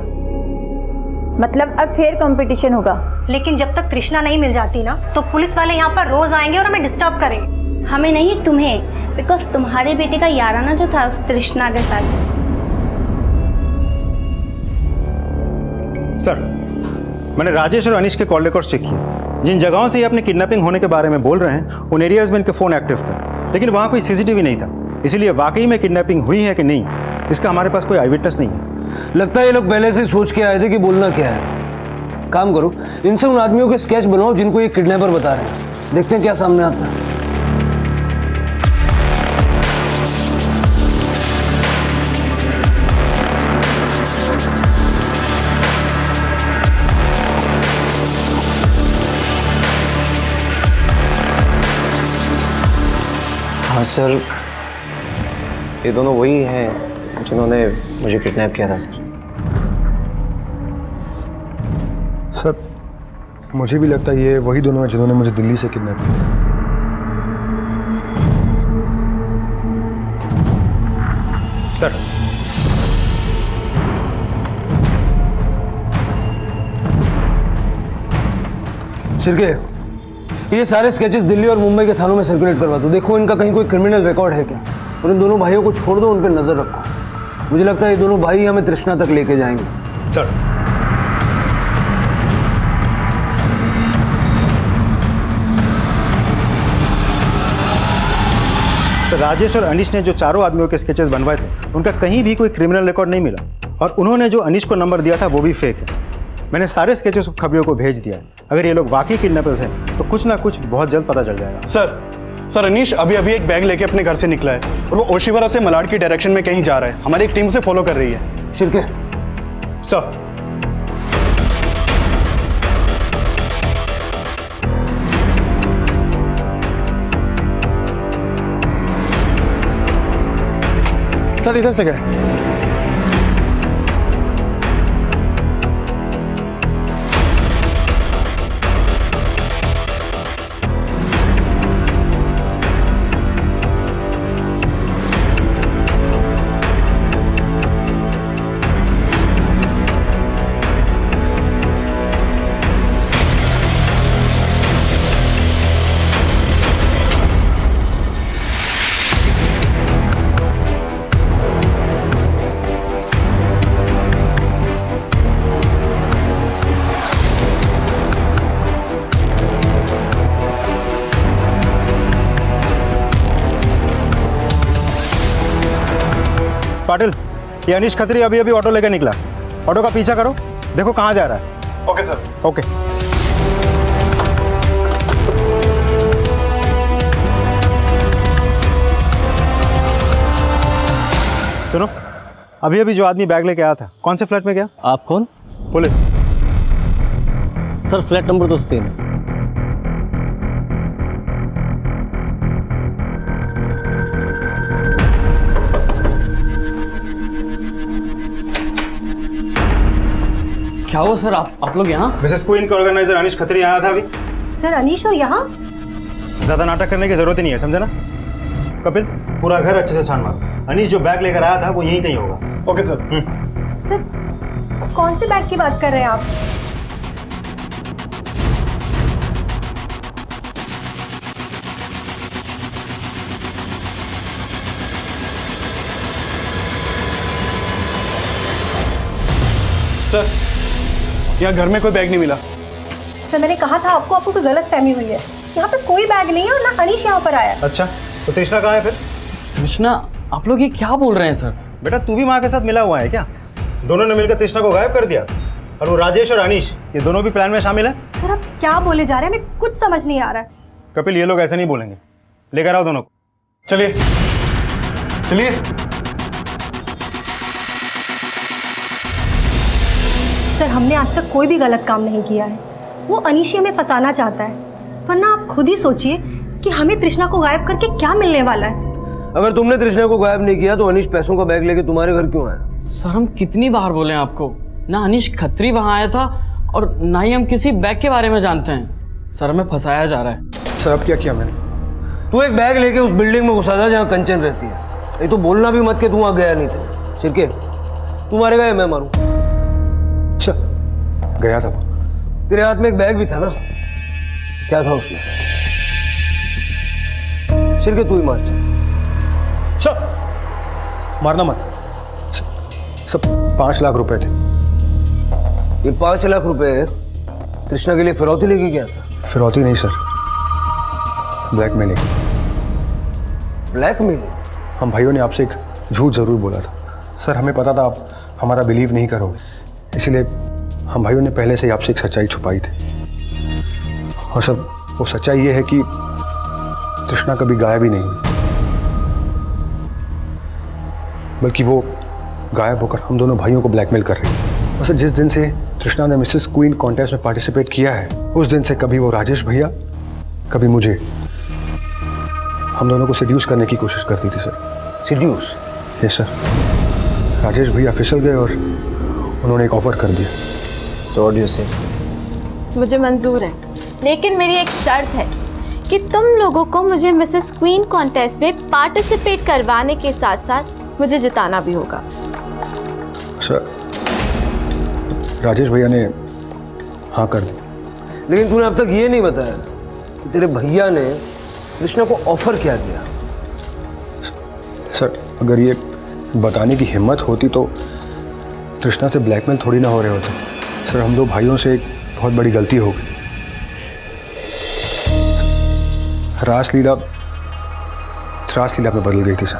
मतलब अब फिर कंपटीशन होगा। लेकिन जब तक तृष्णा नहीं मिल जाती ना तो पुलिस वाले यहाँ पर रोज आएंगे और हमें डिस्टर्ब करेंगे। हमें नहीं, तुम्हें, बिकॉज तुम्हारे बेटे का याराना जो था उस तृष्णा के साथ। सर मैंने राजेश और अनीश के कॉल रिकॉर्ड चेक किए। जिन जगहों से ये अपनी किडनैपिंग होने के बारे में बोल रहे हैं उन एरियाज में इनके फ़ोन एक्टिव थे, लेकिन वहाँ कोई सीसीटीवी नहीं था। इसीलिए वाकई में किडनैपिंग हुई है कि नहीं इसका हमारे पास कोई आई विटनेस नहीं है। लगता है ये लोग पहले से सोच के आए थे कि बोलना क्या है। काम करो, इनसे उन आदमियों के स्केच बनाओ जिनको ये किडनैपर बता रहे हैं, देखते हैं क्या सामने आता है। हाँ सर ये दोनों वही हैं जिन्होंने मुझे किडनैप किया था सर। सर मुझे भी लगता है ये वही दोनों हैं जिन्होंने मुझे दिल्ली से किडनैप किया था। सर शिरके, ये सारे स्केचेस दिल्ली और मुंबई के थानों में सर्कुलेट करवा दो। देखो इनका कहीं कोई क्रिमिनल रिकॉर्ड है क्या, और इन दोनों भाइयों को छोड़ दो, उन पर नजर रखो। मुझे लगता है ये दोनों भाई हमें तृष्णा तक लेके जाएंगे। सर, राजेश और अनीश ने जो चारों आदमियों के स्केचेस बनवाए थे, उनका कहीं भी कोई क्रिमिनल रिकॉर्ड नहीं मिला, और उन्होंने जो अनीश को नंबर दिया था वो भी फेक है। मैंने सारे स्केचेस खबियों को भेज दिया है। अगर ये लोग वाकई किडनैपर्स हैं तो कुछ ना कुछ बहुत जल्द पता चल जाएगा। सर अनीश अभी एक बैग लेके अपने घर से निकला है और वो ओशिवरा से मलाड की डायरेक्शन में कहीं जा रहा है। हमारी एक टीम उसे फॉलो कर रही है। शिरके, सर, सर इधर से गए। पाटिल, ये अनीश खत्री अभी ऑटो लेकर निकला। ऑटो का पीछा करो, देखो कहाँ जा रहा है। Okay sir. ओके। सुनो, अभी जो आदमी बैग लेके आया था, कौन से फ्लैट में गया? आप कौन? पुलिस। Sir flat number 203। क्या हुआ सर, आप लोग यहाँ? मिसेस क्वीन का ऑर्गेनाइजर अनीश खत्री आया था अभी। सर अनीश और यहाँ? ज्यादा नाटक करने की जरूरत ही नहीं है, समझे ना? कपिल, पूरा घर अच्छे से छान मारो। अनीश जो बैग लेकर आया था वो यहीं कहीं होगा। Okay sir. सर कौन से बैग की बात कर रहे हैं आप? सर यहाँ घर में कोई बैग नहीं मिला। सर मैंने कहा था आपको कोई गलत फहमी हुई है। यहाँ पे कोई बैग नहीं है और ना अनीश यहाँ पर आया। अच्छा, तो तृष्णा कहाँ है फिर? तृष्णा, आप लोग ये क्या बोल रहे हैं सर? बेटा तू भी माँ के साथ मिला हुआ है क्या? दोनों ने मिलकर तृष्णा को गायब कर दिया, और वो राजेश और अनीश ये दोनों भी प्लान में शामिल है। सर आप क्या बोले जा रहे हैं, हमें कुछ समझ नहीं आ रहा है। कपिल, ये लोग ऐसे नहीं बोलेंगे, लेकर आओ दोनों को। चलिए चलिए। सर हमने आज तक कोई भी गलत काम नहीं किया है। वो अनीश हमें फंसाना चाहता है, वरना आप खुद ही सोचिए कि हमें तृष्णा को गायब करके क्या मिलने वाला है। अगर तुमने तृष्णा को गायब नहीं किया तो अनीश पैसों का बैग लेके तुम्हारे घर क्यों आया? सर हम कितनी बार बोले आपको, ना अनीश खत्री वहाँ आया था और ना ही हम किसी बैग के बारे में जानते हैं। सर हमें फंसाया जा रहा है। सर अब क्या किया मैंने? तू एक बैग लेके उस बिल्डिंग में घुसा था जहाँ कंचन रहती है। ये तो बोलना भी मत के तू वहाँ गया नहीं था। शिरके, तू मारेगा या मैं मारूं? सर गया था। तेरे हाथ में एक बैग भी था ना, क्या था उसमें? शिरके तू ही मार। सर मारना मत। सब 5 लाख रुपए थे। ये 5 लाख रुपए तृष्णा के लिए फिरौती लेके गया था? फिरौती नहीं सर, ब्लैकमेलिंग। ब्लैकमेलिंग? हम भाइयों ने आपसे एक झूठ जरूर बोला था सर। हमें पता था आप हमारा बिलीव नहीं करोगे, इसलिए हम भाइयों ने पहले से ही आपसे एक सच्चाई छुपाई थी। और सर वो सच्चाई ये है कि तृष्णा कभी गायब ही नहीं हुई, बल्कि वो गायब होकर हम दोनों भाइयों को ब्लैकमेल कर रही है। और सर जिस दिन से तृष्णा ने मिसेस क्वीन कॉन्टेस्ट में पार्टिसिपेट किया है, उस दिन से कभी वो राजेश भैया, कभी मुझे, हम दोनों को सिड्यूस करने की कोशिश करती थी sir. Seduce? Yes sir. Rajesh भैया फिसल गए और उन्होंने एक ऑफर कर दिया। So what do you say? मुझे मंजूर है, लेकिन मेरी एक शर्त है कि तुम लोगों को मुझे मिसेस क्वीन कॉन्टेस्ट में पार्टिसिपेट करवाने के साथ साथ मुझे जिताना भी होगा। सर राजेश भैया ने हाँ कर दी, लेकिन तूने अब तक ये नहीं बताया कि तेरे भैया ने कृष्णा को ऑफर क्या किया। सर अगर ये बताने की हिम्मत होती तो तृष्णा से ब्लैकमेल थोड़ी ना हो रहे होते। सर हम दो भाइयों से एक बहुत बड़ी गलती हो गई। रासलीला में बदल गई थी सर।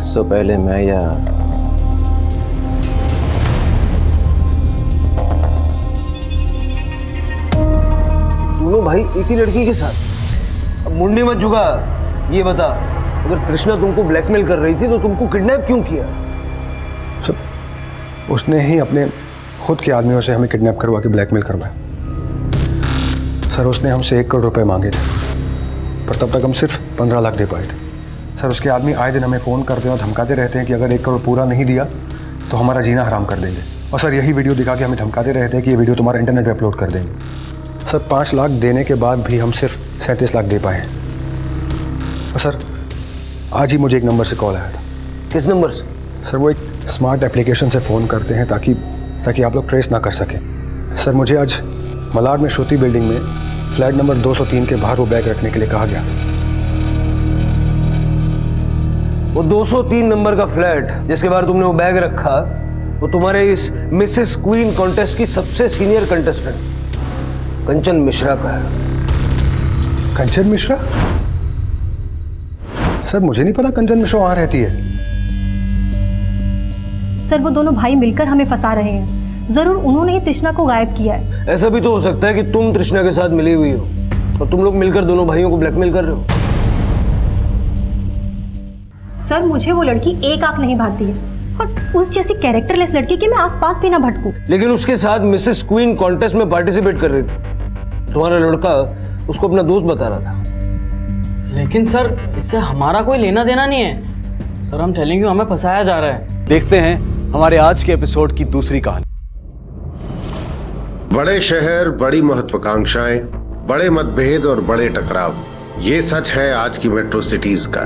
सो पहले मैं या दोनों भाई एक ही लड़की के साथ। अब मुंडी मत झुका, ये बता अगर तृष्णा तुमको ब्लैकमेल कर रही थी तो तुमको किडनैप क्यों किया? सर उसने ही अपने खुद के आदमियों से हमें किडनैप करवा के ब्लैकमेल करवाया। सर उसने हमसे 1 करोड़ रुपए मांगे थे, पर तब तक हम सिर्फ 15 लाख दे पाए थे। सर उसके आदमी आए दिन हमें फ़ोन करते हैं और धमकाते रहते हैं कि अगर 1 करोड़ पूरा नहीं दिया तो हमारा जीना हराम कर देंगे। और सर यही वीडियो दिखा के हमें धमकाते रहते हैं कि ये वीडियो तुम्हारा इंटरनेट पे अपलोड कर देंगे। सर 5 लाख देने के बाद भी हम सिर्फ 37 लाख दे पाए। और सर आज ही मुझे एक नंबर से कॉल आया था। किस नंबर से? सर वो एक स्मार्ट एप्लीकेशन से फ़ोन करते हैं ताकि आप लोग ट्रेस ना कर सकें। सर मुझे आज मलाड में श्रुति बिल्डिंग में फ्लैट नंबर 203 के बाहर वो बैग रखने के लिए कहा गया था। वो 203 नंबर का फ्लैट जिसके बाहर तुमने वो बैग रखा, वो तुम्हारे इस मिसेस क्वीन कॉन्टेस्ट की सबसे सीनियर कंटेस्टेंट कंचन मिश्रा का है। कंचन मिश्रा? सर मुझे नहीं पता कंचन मिश्रा वहां रहती है। सर वो दोनों भाई मिलकर हमें फंसा रहे हैं। जरूर उन्होंने ही तृष्णा को गायब किया है। ऐसा भी तो हो सकता है कि तुम तृष्णा के साथ मिली हुई हो और तुम लोग मिलकर दोनों भाइयों को ब्लैकमेल कर रहे हो। सर मुझे वो लड़की एक आंख नहीं भाती है और उस जैसी कैरेक्टरलेस लड़की के मैं आसपास भी ना भटकूं। लेकिन उसके साथ मिसेस क्वीन कॉन्टेस्ट में पार्टिसिपेट कर रही थी। तुम्हारा लड़का उसको अपना दोस्त बता रहा था। लेकिन सर इससे हमारा कोई लेना देना नहीं है। सर हम टेलिंग यू, हमें फंसाया जा रहा है। देखते हैं हमारे आज के एपिसोड की दूसरी कहानी। बड़े शहर, बड़ी महत्वाकांक्षाएं, बड़े मतभेद और बड़े टकराव, ये सच है आज की मेट्रो सिटीज का।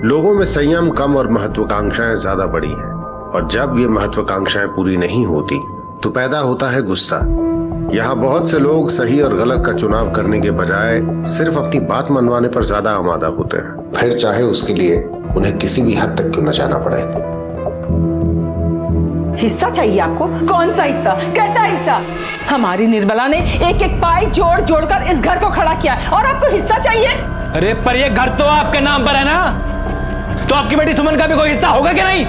लोगों में संयम कम और महत्वाकांक्षाएं ज्यादा बड़ी हैं। और जब ये महत्वाकांक्षाएं पूरी नहीं होती तो पैदा होता है गुस्सा। यहाँ बहुत से लोग सही और गलत का चुनाव करने के बजाय सिर्फ अपनी बात मनवाने पर ज्यादा आमादा होते हैं, फिर चाहे उसके लिए उन्हें किसी भी हद तक क्यों न जाना पड़े। हिस्सा चाहिए आपको? कौन सा हिस्सा? कैसा हिस्सा? हमारी निर्मला ने एक एक पाई जोड़ जोड़कर इस घर को खड़ा किया और आपको हिस्सा चाहिए? अरे पर ये घर तो आपके नाम पर है ना, तो आपकी बेटी सुमन का भी कोई हिस्सा होगा क्या? नहीं।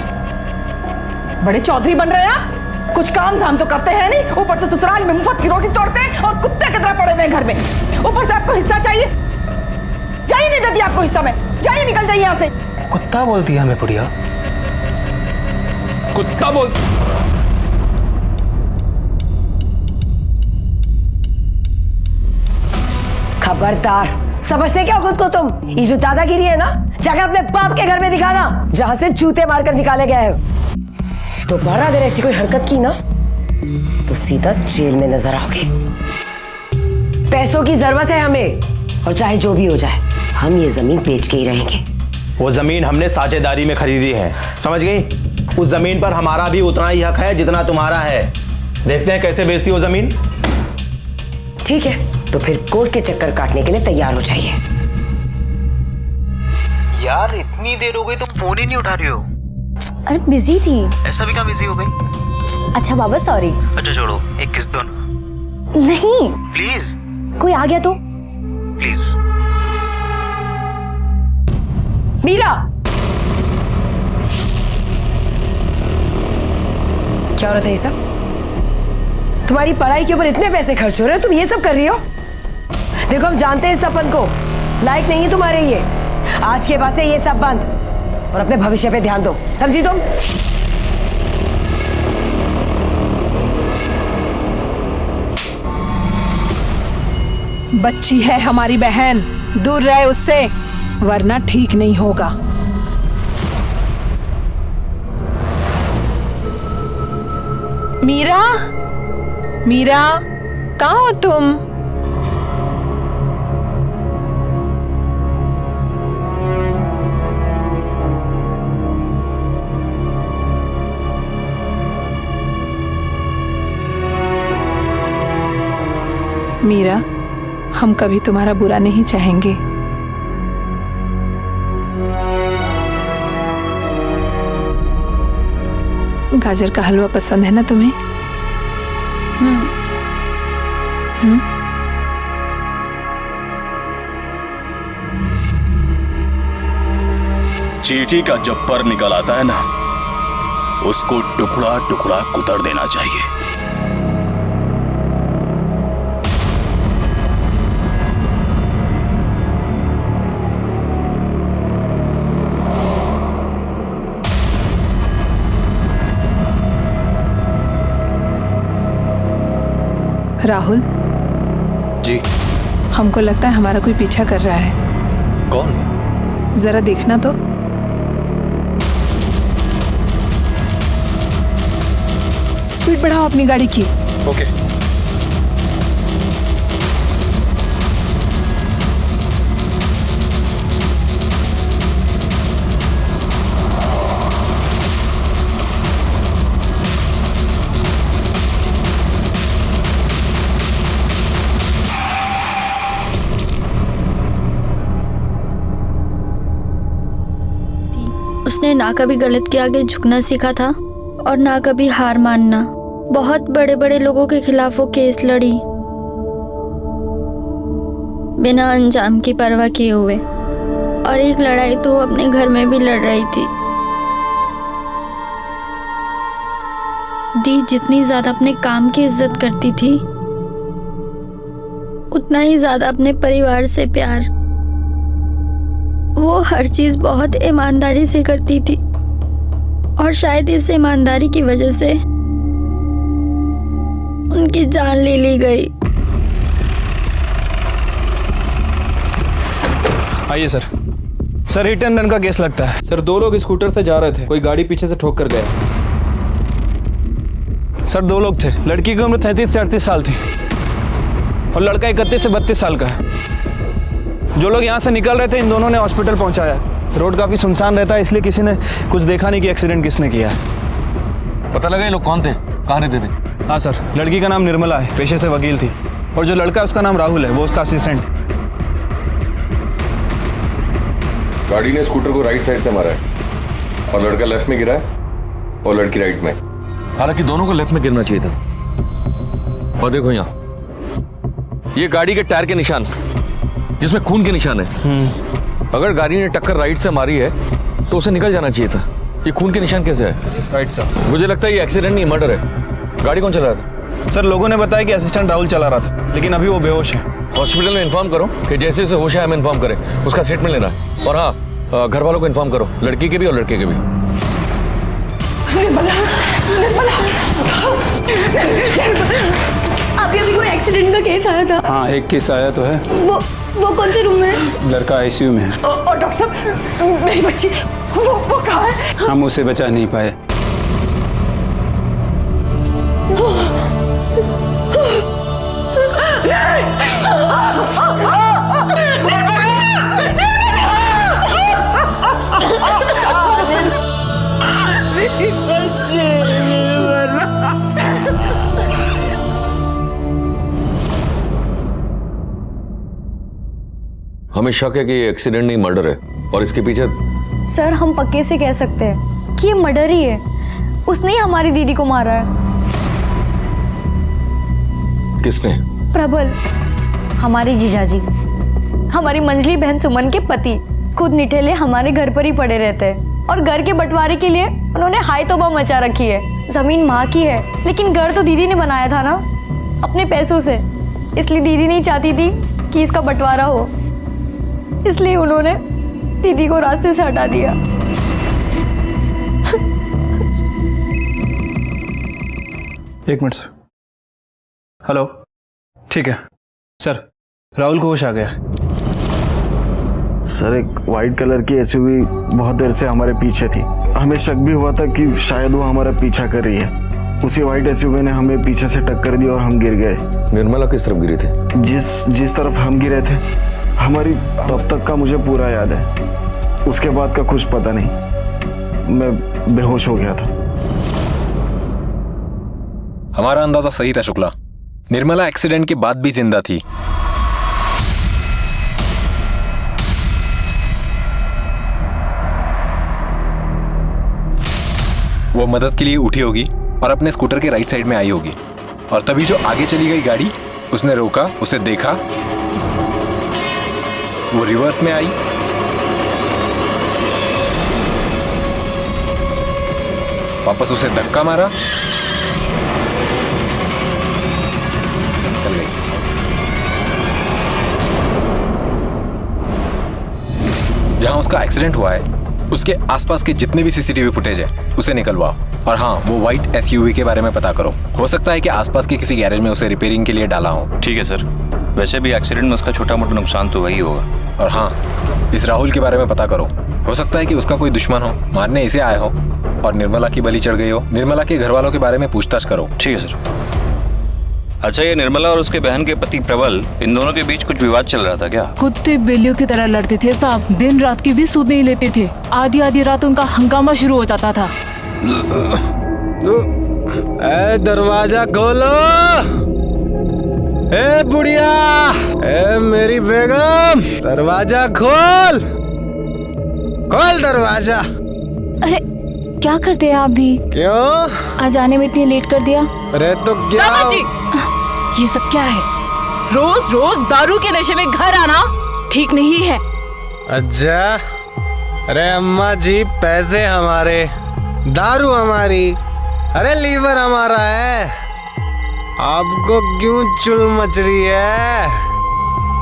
बड़े चौधरी बन रहे हैं आप। कुछ काम धाम तो करते हैं नहीं, ऊपर से ससुराल में मुफ्त की रोटी तोड़ते हैं और कुत्ते की तरह पड़े हुए घर में। ऊपर से आपको हिस्सा चाहिए? जाइए, नहीं देती आपको हिस्सा में। जाइए, निकल जाइए यहाँ से। कुत्ता बोलती है हमें बुढ़िया? कुत्ता बोल? खबरदार, समझते क्या खुद को तुम? ये जो दादागिरी है ना, जाकर अपने बाप के घर में दिखाना जहां से जूते मारकर निकाले गए हो। दोबारा अगर ऐसी कोई हरकत की ना तो सीधा जेल में नजर आओगे। पैसों की जरूरत है हमें, और चाहे जो भी हो जाए हम ये जमीन बेच के ही रहेंगे। वो जमीन हमने साझेदारी में खरीदी है, समझ गई? उस जमीन पर हमारा भी उतना ही हक है जितना तुम्हारा है। देखते हैं कैसे बेचती हो जमीन। ठीक है, तो फिर कोर्ट के चक्कर काटने के लिए तैयार हो जाइए। यार इतनी देर हो गई, तुम फोन ही नहीं उठा रही हो। अरे बिजी थी। ऐसा भी क्या बिजी हो गई? अच्छा बाबा सॉरी। अच्छा छोड़ो, एक किस दो ना। नहीं प्लीज। कोई आ गया तो? प्लीज। मीरा, क्या हो रहा था ये सब? तुम्हारी पढ़ाई के ऊपर इतने पैसे खर्च हो रहे हो, तुम ये सब कर रही हो? देखो हम जानते हैं इस सपन को, लायक नहीं है तुम्हारे ये। आज के बाद से ये सब बंद और अपने भविष्य पे ध्यान दो, समझी तुम? बच्ची है हमारी बहन, दूर रहे उससे, वरना ठीक नहीं होगा। मीरा, मीरा, कहाँ हो तुम? मीरा, हम कभी तुम्हारा बुरा नहीं चाहेंगे। गाजर का हलवा पसंद है ना तुम्हें? चींटी का जब पर निकल आता है ना, उसको टुकड़ा टुकड़ा कुतर देना चाहिए। राहुल जी, हमको लगता है हमारा कोई पीछा कर रहा है। कौन? जरा देखना तो। स्पीड बढ़ाओ अपनी गाड़ी की। ओके। उसने ना कभी गलत के आगे झुकना सीखा था और ना कभी हार मानना। बहुत बड़े बड़े लोगों के खिलाफ वो केस लड़ी, बिना अंजाम की परवाह किए हुए। और एक लड़ाई तो वो अपने घर में भी लड़ रही थी। दी जितनी ज्यादा अपने काम की इज्जत करती थी, उतना ही ज्यादा अपने परिवार से प्यार। वो हर चीज बहुत ईमानदारी से करती थी और शायद इस ईमानदारी की वजह से उनकी जान ले ली गई। आइए sir. Sir, hit and run का केस लगता है। सर, 2 लोग स्कूटर से जा रहे थे, कोई गाड़ी पीछे से ठोक कर गया। सर, 2 लोग थे। लड़की की उम्र 33 से 38 साल थी और लड़का 31 से 32 साल का है। जो लोग यहाँ से निकल रहे थे, इन दोनों ने हॉस्पिटल पहुँचाया। रोड काफ़ी सुनसान रहता है, इसलिए किसी ने कुछ देखा नहीं कि एक्सीडेंट किसने किया है। पता लगा ये लोग कौन थे, कहाँ रहते थे? हाँ सर, लड़की का नाम निर्मला है, पेशे से वकील थी। और जो लड़का है उसका नाम राहुल है, वो उसका असिस्टेंट। गाड़ी ने स्कूटर को राइट साइड से मारा है और लड़का लेफ्ट में गिरा है और लड़की राइट में। हालांकि दोनों को लेफ्ट में गिरना चाहिए था। और देखो यहाँ ये गाड़ी के टायर के निशान, जिसमें खून के निशान है। अगर गाड़ी ने टक्कर राइट से मारी है तो उसे निकल जाना चाहिए था। ये खून के निशान कैसे है? Right sir. मुझे लगता है ये एक्सीडेंट नहीं, मर्डर है। गाड़ी कौन चला रहा था? सर, लोगों ने बताया कि असिस्टेंट राहुल चला रहा था, लेकिन अभी वो बेहोश है। हॉस्पिटल में इन्फॉर्म करो कि जैसे उसे होश है हमें इन्फॉर्म करें, उसका स्टेटमेंट लेना है। और हाँ, घर वालों को इन्फॉर्म करो, लड़की के भी और लड़के के भी। अभी अभी कोई एक्सीडेंट का केस आया था। हाँ, एक केस आया तो है। वो कौन से रूम में है? लड़का आईसीयू में है। और डॉक्टर साहब, मेरी बच्ची वो कहाँ है? हम उसे बचा नहीं पाए। हमें शक है कि ये एक्सीडेंट नहीं, मर्डर है। और इसके पीछे सर, हम पक्के से कह सकते हैं कि ये मर्डर ही है। उसने ही हमारी दीदी को मारा है। किसने? प्रबल, हमारी जीजाजी, हमारी मंजली बहन सुमन के पति। खुद निठेले हमारे घर पर ही पड़े रहते हैं और घर के बंटवारे के लिए उन्होंने हाय तौबा मचा रखी है। जमीन माँ की है, लेकिन घर तो दीदी ने बनाया था ना, अपने पैसों से। इसलिए दीदी नहीं चाहती थी कि इसका बंटवारा हो, इसलिए उन्होंने दीदी को रास्ते से हटा दिया। एक मिनट सर। हेलो, ठीक है सर, राहुल को होश आ गया। सर, एक वाइट कलर की एसयूवी बहुत देर से हमारे पीछे थी। हमें शक भी हुआ था कि शायद वो हमारा पीछा कर रही है। उसी वाइट एसयूवी ने हमें पीछे से टक्कर दी और हम गिर गए। निर्मला किस तरफ गिरी थी? जिस तरफ हम गिरे थे। हमारी तब तक का मुझे पूरा याद है, उसके बाद का कुछ पता नहीं। मैं बेहोश हो गया था। हमारा अंदाजा सही था शुक्ला। निर्मला एक्सीडेंट के बाद भी जिंदा थी। वो मदद के लिए उठी होगी और अपने स्कूटर के राइट साइड में आई होगी, और तभी जो आगे चली गई गाड़ी, उसने रोका, उसे देखा, वो रिवर्स में आई, वापस उसे धक्का मारा, निकल गई। जहां उसका एक्सीडेंट हुआ है उसके आसपास के जितने भी सीसीटीवी फुटेज है उसे निकलवाओ, और हाँ, वो व्हाइट एसयूवी के बारे में पता करो। हो सकता है कि आसपास के किसी गैरेज में उसे रिपेयरिंग के लिए डाला हो। ठीक है सर, वैसे भी एक्सीडेंट में उसका छोटा मोटा नुकसान तो वही होगा। और हाँ, इस राहुल के बारे में पता करो। हो सकता है कि उसका कोई दुश्मन हो, मारने इसे आया हो और निर्मला की बलि चढ़ गई हो। निर्मला के घर वालों के बारे में पूछताछ करो। ठीक है सर। अच्छा, ये निर्मला और उसके बहन के पति प्रबल, इन दोनों के बीच कुछ विवाद चल रहा था क्या? कुत्ते बिल्लियों की तरह लड़ते थे साहब, दिन रात की भी सूद नहीं लेते थे। आधी आधी रात उनका हंगामा शुरू हो जाता था। ए दरवाजा खोलो, ए बुढ़िया, ए मेरी बेगम, दरवाजा खोल, खोल दरवाजा। अरे क्या करते हैं आप भी? क्यों? आज आने में इतनी लेट कर दिया? अरे तो क्या? ये सब क्या है? रोज रोज दारू के नशे में घर आना ठीक नहीं है। अच्छा, अरे अम्मा जी, पैसे हमारे, दारू हमारी, अरे लीवर हमारा है, आपको क्यों चुल मच रही है?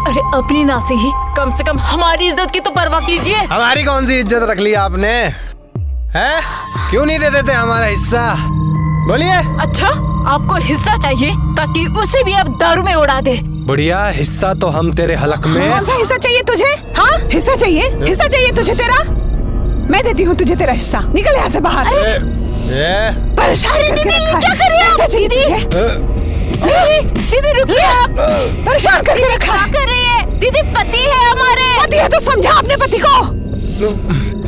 अरे अपनी ना से ही कम से कम हमारी इज्जत की तो परवाह कीजिए। हमारी कौन सी इज्जत रख ली आपने? हैं? क्यों नहीं दे देते हमारा हिस्सा? बोलिए। अच्छा, आपको हिस्सा चाहिए ताकि उसे भी आप दारू में उड़ा दे। बुढ़िया, हिस्सा तो हम तेरे हलक में। कौन सा हिस्सा चाहिए तुझे? हाँ, हिस्सा चाहिए? हिस्सा चाहिए तुझे तेरा? मैं देती हूँ तुझे तेरा हिस्सा। निकल यहाँ से बाहर। परेशान करके रखा है। क्या कर रही है? हिस्सा चाहिए तुझे? दीदी रुकिए, परेशान करके रखा है। क्या कर रही है? दीदी पति है हमारे। पति है तो समझा अपने पति को।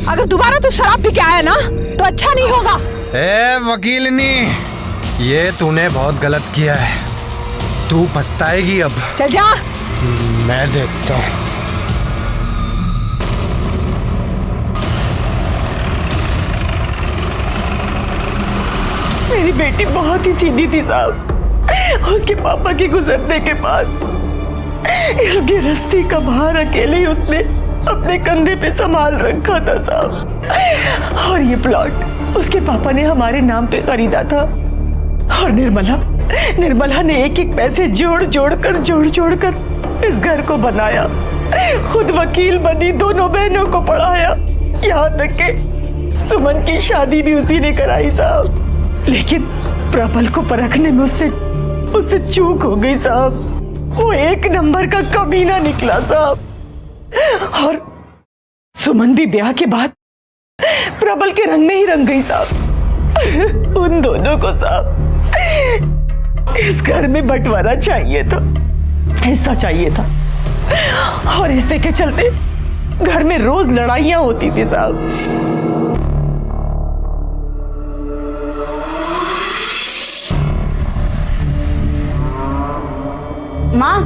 अगर दोबारा तू शराब पी के आया ना तो अच्छा नहीं होगा। ए वकीलनी, ये तूने बहुत गलत किया है, तू पछताएगी अब। चल जा। मैं देखता हूँ। मेरी बेटी बहुत ही सीधी थी साहब। उसके पापा के गुजरने के बाद इस गृहस्थी का भार अकेले ही उसने अपने कंधे पे संभाल रखा था साहब। और ये प्लॉट उसके पापा ने हमारे नाम पे खरीदा था, और निर्मला ने एक एक पैसे जोड़ जोड़ कर इस घर को बनाया। खुद वकील बनी, दोनों बहनों को पढ़ाया, यहाँ तक के सुमन की शादी भी उसी ने कराई साहब। लेकिन प्रबल को परखने में उससे चूक हो गई साहब। वो एक नंबर का कमीना निकला साहब। और सुमन भी ब्याह के बाद प्रबल के रंग में ही रंग गई साहब। उन दोनों को साहब इस घर में बंटवारा चाहिए था, हिस्सा चाहिए था, और हिस्से के चलते घर में रोज लड़ाइयां होती थी साहब। माँ।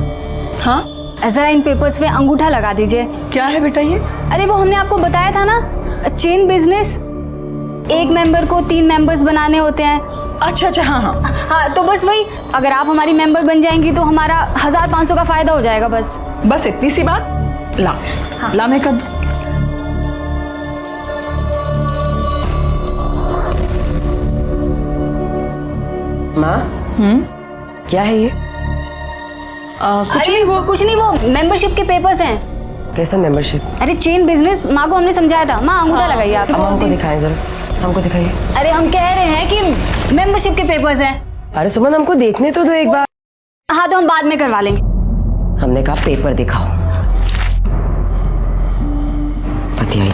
हाँ? जरा इन पेपर्स पे अंगूठा लगा दीजिए। क्या है बेटा ये? अरे वो हमने आपको बताया था ना, चेन बिजनेस, एक मेंबर को 3 मेंबर्स बनाने होते हैं। अच्छा, हाँ, तो बस वही, अगर आप हमारी मेंबर बन जाएंगी तो हमारा 1500 का फायदा हो जाएगा। बस इतनी सी बात। ला, हाँ। ला मैं कर दूं। माँ, क्या है ये? कुछ नहीं, वो मेंबरशिप के पेपर्स हैं। कैसा मेंबरशिप? अरे चेन बिजनेस, माँ को हमने समझाया था। माँ अंगूठा लगाइए आप। अब हमको दिखाएं जरा, हमको दिखाइए। अरे हम कह रहे हैं कि मेंबरशिप के पेपर्स हैं। अरे सुमन, हमको देखने तो दो एक बार। हाँ, तो हम बाद में करवा लेंगे। हमने कहा पेपर दिखाओ। पति आई।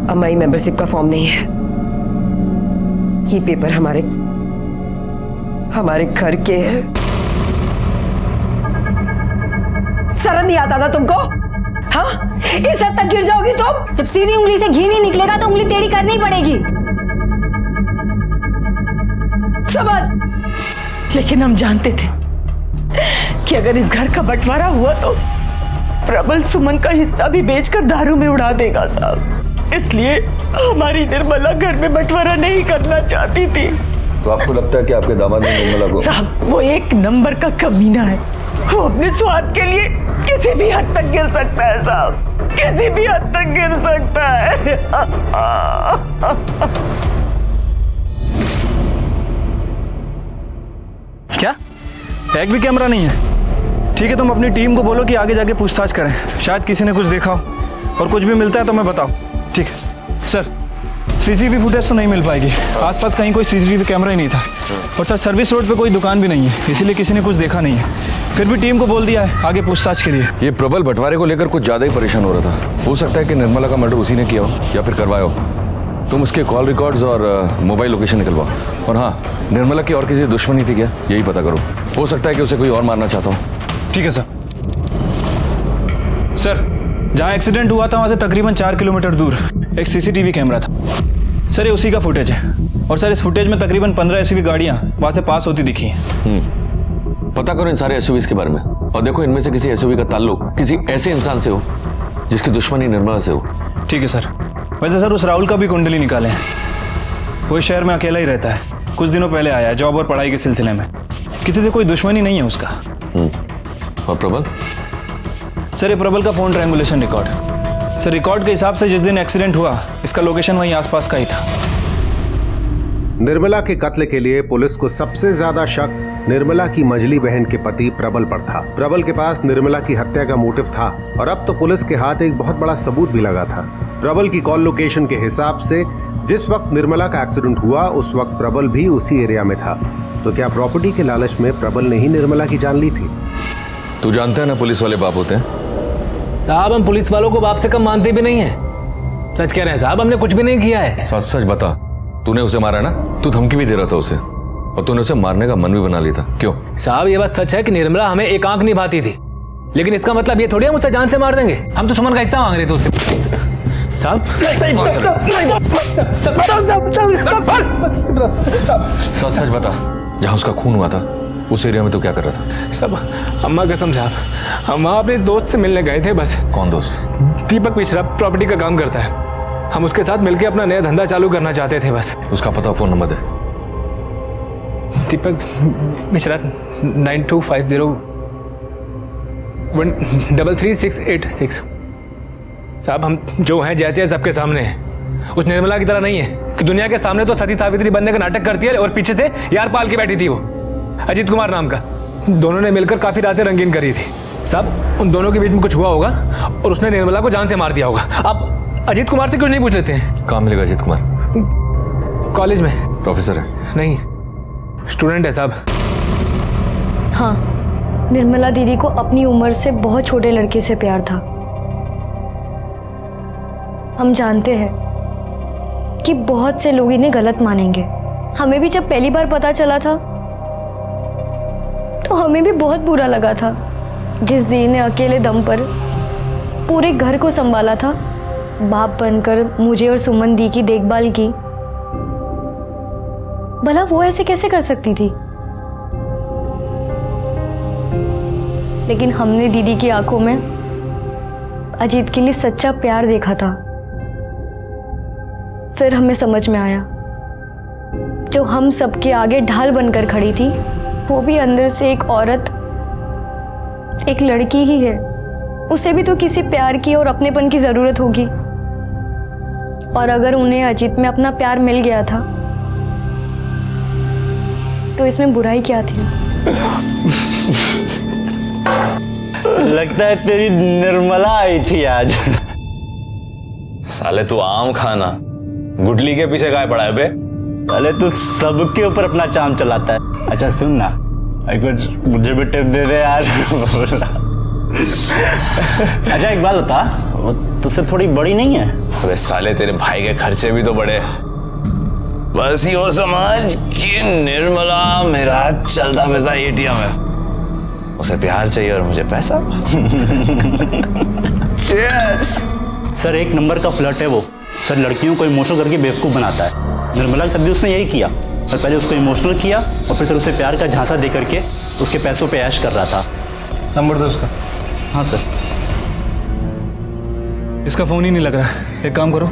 हमारी मेंबरशिप का फॉर्म नहीं है। ये पेपर हमारे घर के हैं। शर्म नहीं आता था तुमको? हाँ, इस हद तक गिर जाओगी तुम? जब सीधी उंगली से घी नहीं निकलेगा तो उंगली टेढ़ी करनी पड़ेगी। समझ। लेकिन हम जानते थे कि अगर इस घर का बंटवारा हुआ तो प्रबल सुमन का हिस्सा भी बेचकर दारू में उड़ा देगा साहब। इसलिए हमारी निर्मला घर में बंटवारा नहीं करना चाहती थी। तो आपको लगता है कि आपके दामाद ने निर्मला को? साहब वो एक नंबर का कमीना है। वो अपने स्वार्थ के लिए किसी भी हद तक गिर सकता है साहब, किसी भी हद तक गिर सकता है। क्या एक भी कैमरा नहीं है? ठीक है, तुम अपनी टीम को बोलो कि आगे जाके पूछताछ करें, शायद किसी ने कुछ देखा हो, और कुछ भी मिलता है तो मैं बताऊं। ठीक है सर, सीसीटीवी फुटेज तो नहीं मिल पाएगी, आसपास कहीं कोई सीसीटीवी कैमरा ही नहीं था, और सर सर्विस रोड पे कोई दुकान भी नहीं है, इसीलिए किसी ने कुछ देखा नहीं है। फिर भी टीम को बोल दिया है आगे पूछताछ के लिए। ये प्रबल बंटवारे को लेकर कुछ ज्यादा ही परेशान हो रहा था। हो सकता है कि निर्मला का मर्डर उसी ने किया हो या फिर करवाया हो। तुम उसके कॉल रिकॉर्ड्स और मोबाइल लोकेशन निकलवाओ, और हाँ, निर्मला की और किसी दुश्मनी थी क्या, यही पता करो। हो सकता है कि उसे कोई और मारना चाहता हो। ठीक है सर। सर, जहाँ एक्सीडेंट हुआ था वहाँ से तकरीबन 4 किलोमीटर दूर एक सीसीटीवी कैमरा था सर, ये उसी का फुटेज है, और सर इस फुटेज में तकरीबन 15 एसयूवी गाड़ियाँ वहाँ से पास होती दिखी हैं। पता करो इन सारे एसयूवीज के बारे में, और देखो इनमें से किसी एसयूवी का ताल्लुक किसी ऐसे इंसान से हो जिसकी दुश्मनी निर्मला से हो। ठीक है सर। वैसे सर उस राहुल का भी कुंडली निकाले हैं, वो शहर में अकेला ही रहता है, कुछ दिनों पहले आया जॉब और पढ़ाई के सिलसिले में, किसी से कोई दुश्मनी नहीं है उसका। और प्रबल? सर ये प्रबल का phone triangulation record, sir record के हिसाब से जिस दिन एक्सीडेंट हुआ इसका लोकेशन वहीं आसपास का ही था। निर्मला के कत्ल के लिए पुलिस को सबसे ज्यादा शक निर्मला की मझली बहन के पति प्रबल पर था। प्रबल के पास निर्मला की हत्या का मोटिव था, और अब तो पुलिस के हाथ एक बहुत बड़ा सबूत भी लगा था। प्रबल की कॉल लोकेशन के हिसाब से जिस वक्त निर्मला का एक्सीडेंट हुआ उस वक्त प्रबल भी उसी एरिया में था। तो क्या प्रॉपर्टी के लालच में प्रबल ने ही निर्मला की जान ली थी? तू जानता है ना पुलिस वाले बाप होते हैं। साहब हम पुलिस वालों को बाप से कम मानते भी नहीं है। सच कह रहे हैं साहब, हमने कुछ भी नहीं किया है। सच सच बता, तूने उसे मारा ना? तू धमकी भी दे रहा था उसे, और तूने उसे मारने का मन भी बना लिया था, क्यों? साहब ये बात सच है कि निर्मला हमें एक आंख निभाती थी, लेकिन इसका मतलब ये थोड़ी हम उसे जान से मार देंगे। हम तो सुमन का हिस्सा मांग रहे थे उससे। साहब सच सच बता, जहाँ उसका खून हुआ था उस एरिया में तो क्या कर रहा था? सब अम्मा कसम साहब, हम वहाँ अपने दोस्त से मिलने गए थे बस। कौन दोस्त? दीपक मिश्रा, प्रॉपर्टी का काम करता है। हम उसके साथ मिलकर अपना नया धंधा चालू करना चाहते थे बस। उसका पता, फोन नंबर दे। दीपक मिश्रा 9250 1333686। साहब हम जो हैं जैसे हैं सबके सामने हैं, उस निर्मला की तरह नहीं है कि दुनिया के सामने तो सती सावित्री बनने का नाटक करती है और पीछे से यार पाल के बैठी थी वो अजीत कुमार नाम का। दोनों ने मिलकर काफी रातें रंगीन करी थी। सब उन दोनों के बीच में कुछ हुआ होगा और उसने निर्मला को जान से मार दिया होगा। आप अजीत कुमार से क्यों नहीं पूछ लेते हैं? कहाँ मिलेगा अजीत कुमार? कॉलेज में। प्रोफेसर है? नहीं, स्टूडेंट है साहब। हाँ, निर्मला दीदी को अपनी उम्र से बहुत छोटे लड़के से प्यार था। हम जानते हैं कि बहुत से लोग इन्हें गलत मानेंगे। हमें भी जब पहली बार पता चला था तो हमें भी बहुत बुरा लगा था। जिस दीदी ने अकेले दम पर पूरे घर को संभाला था, बाप बनकर मुझे और सुमन दी की देखभाल की, भला वो ऐसे कैसे कर सकती थी? लेकिन हमने दीदी की आंखों में अजीत के लिए सच्चा प्यार देखा था। फिर हमें समझ में आया, जो हम सबके आगे ढाल बनकर खड़ी थी वो भी अंदर से एक औरत, एक लड़की ही है। उसे भी तो किसी प्यार की और अपनेपन की जरूरत होगी। और अगर उन्हें अजीत में अपना प्यार मिल गया था तो इसमें बुराई क्या थी? लगता है तेरी निर्मला आई थी आज। साले तू आम खाना गुटली के पीछे काय पड़ा है बे? साले तू सबके ऊपर अपना चाम चलाता है। अच्छा सुन ना, कुछ मुझे भी टिप दे दे यार। अच्छा एक बात बता, वो तुझसे थोड़ी बड़ी नहीं है? अरे साले तेरे भाई के खर्चे भी तो बड़े। बस यो समझ कि निर्मला मेरा चलता फिरता एटीएम है। उसे प्यार चाहिए और मुझे पैसा। Cheers! सर एक नंबर का फ्लर्ट है वो। सर लड़कियों को इमोशनल करके बेवकूफ़ बनाता है। निर्मला के साथ भी उसने यही किया। और पहले उसको इमोशनल किया और फिर उसे प्यार का झांसा दे करके उसके पैसों पे ऐश कर रहा था। नंबर दो उसका। हाँ सर। इसका फ़ोन ही नहीं लग रहा है। एक काम करो,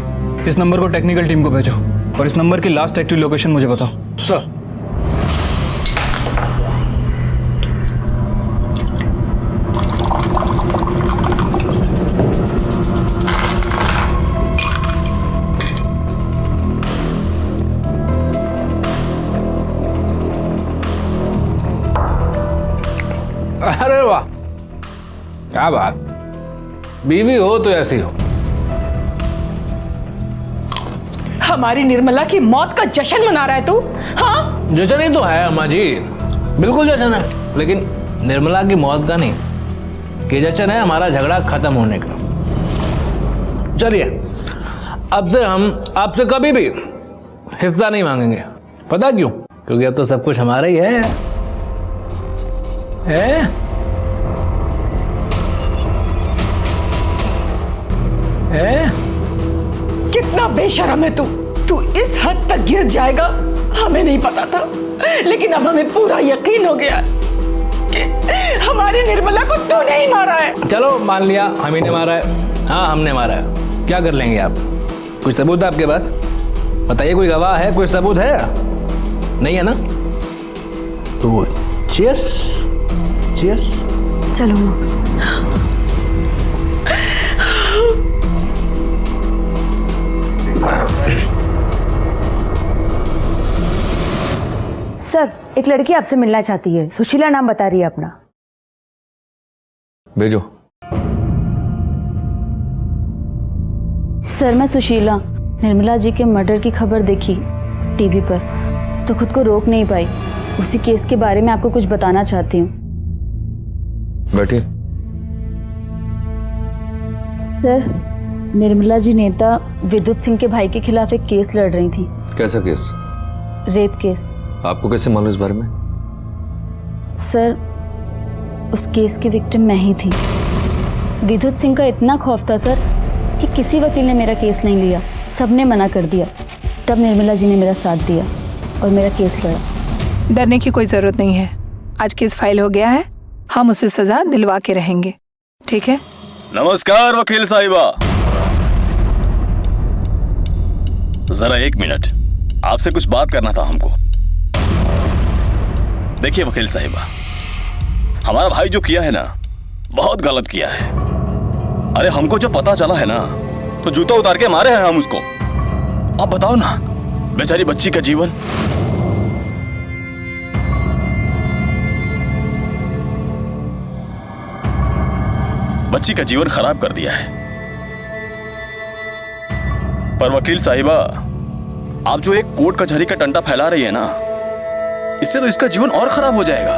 इस नंबर को टेक्निकल टीम को भेजो और इस नंबर की लास्ट एक्टिव लोकेशन मुझे बताओ। सर। अरे वाह, क्या बात, बीवी हो तो ऐसी हो। हमारी निर्मला की मौत का जश्न मना रहा है तू? हाँ, जश्न ही तो है अम्मा जी, बिल्कुल जश्न है, लेकिन निर्मला की मौत का नहीं, कि जश्न है हमारा झगड़ा खत्म होने का। चलिए, अब से हम आपसे कभी भी हिस्सा नहीं मांगेंगे। पता क्यों? क्योंकि अब तो सब कुछ हमारा ही है। कितना बेशरम है तू। तू इस हद तक गिर जाएगा हमें नहीं पता था, लेकिन अब हमें पूरा यकीन हो गया कि हमारी निर्मला को तूने ही मारा है। चलो मान लिया हम ही ने मारा है। हाँ हमने मारा है, क्या कर लेंगे आप? कुछ सबूत है आपके पास? बताइए, कोई गवाह है, कोई सबूत है? नहीं है ना? तो चीयर्स। चीयर्स। चलो सर एक लड़की आपसे मिलना चाहती है। सुशीला नाम बता रही है अपना। भेजो। सर, मैं सुशीला निर्मला जी के मर्डर की खबर देखी टीवी पर, तो खुद को रोक नहीं पाई। उसी केस के बारे में आपको कुछ बताना चाहती हूँ। बैठिए। सर, निर्मला जी नेता विद्युत सिंह के भाई के खिलाफ एक केस लड़ रही थी। कैसा केस? Rape case. आपको कैसे मालूम इस बारे में? सर, उस केस की विक्टिम मैं ही थी। विद्युत सिंह का इतना खौफ था सर कि किसी वकील ने मेरा केस नहीं लिया, सबने मना कर दिया। तब निर्मला जी ने मेरा साथ दिया और मेरा केस लड़ा। डरने की कोई ज़रूरत नहीं है। आज केस फाइल हो गया है, हम उसे सज़ा दिलवा के रहेंगे, ठीक है? नमस्कार वकील साहिबा। जरा एक मिनट, आपसे कुछ बात करना था हमको। देखिए वकील साहिबा, हमारा भाई जो किया है ना, बहुत गलत किया है। अरे हमको जो पता चला है ना, तो जूता उतार के मारे हैं हम उसको। अब बताओ ना, बेचारी बच्ची का जीवन। बच्ची का जीवन खराब कर दिया है। पर वकील साहिबा, आप जो एक कोर्ट कचहरी का टंटा फैला रही है ना, इससे तो इसका जीवन और खराब हो जाएगा।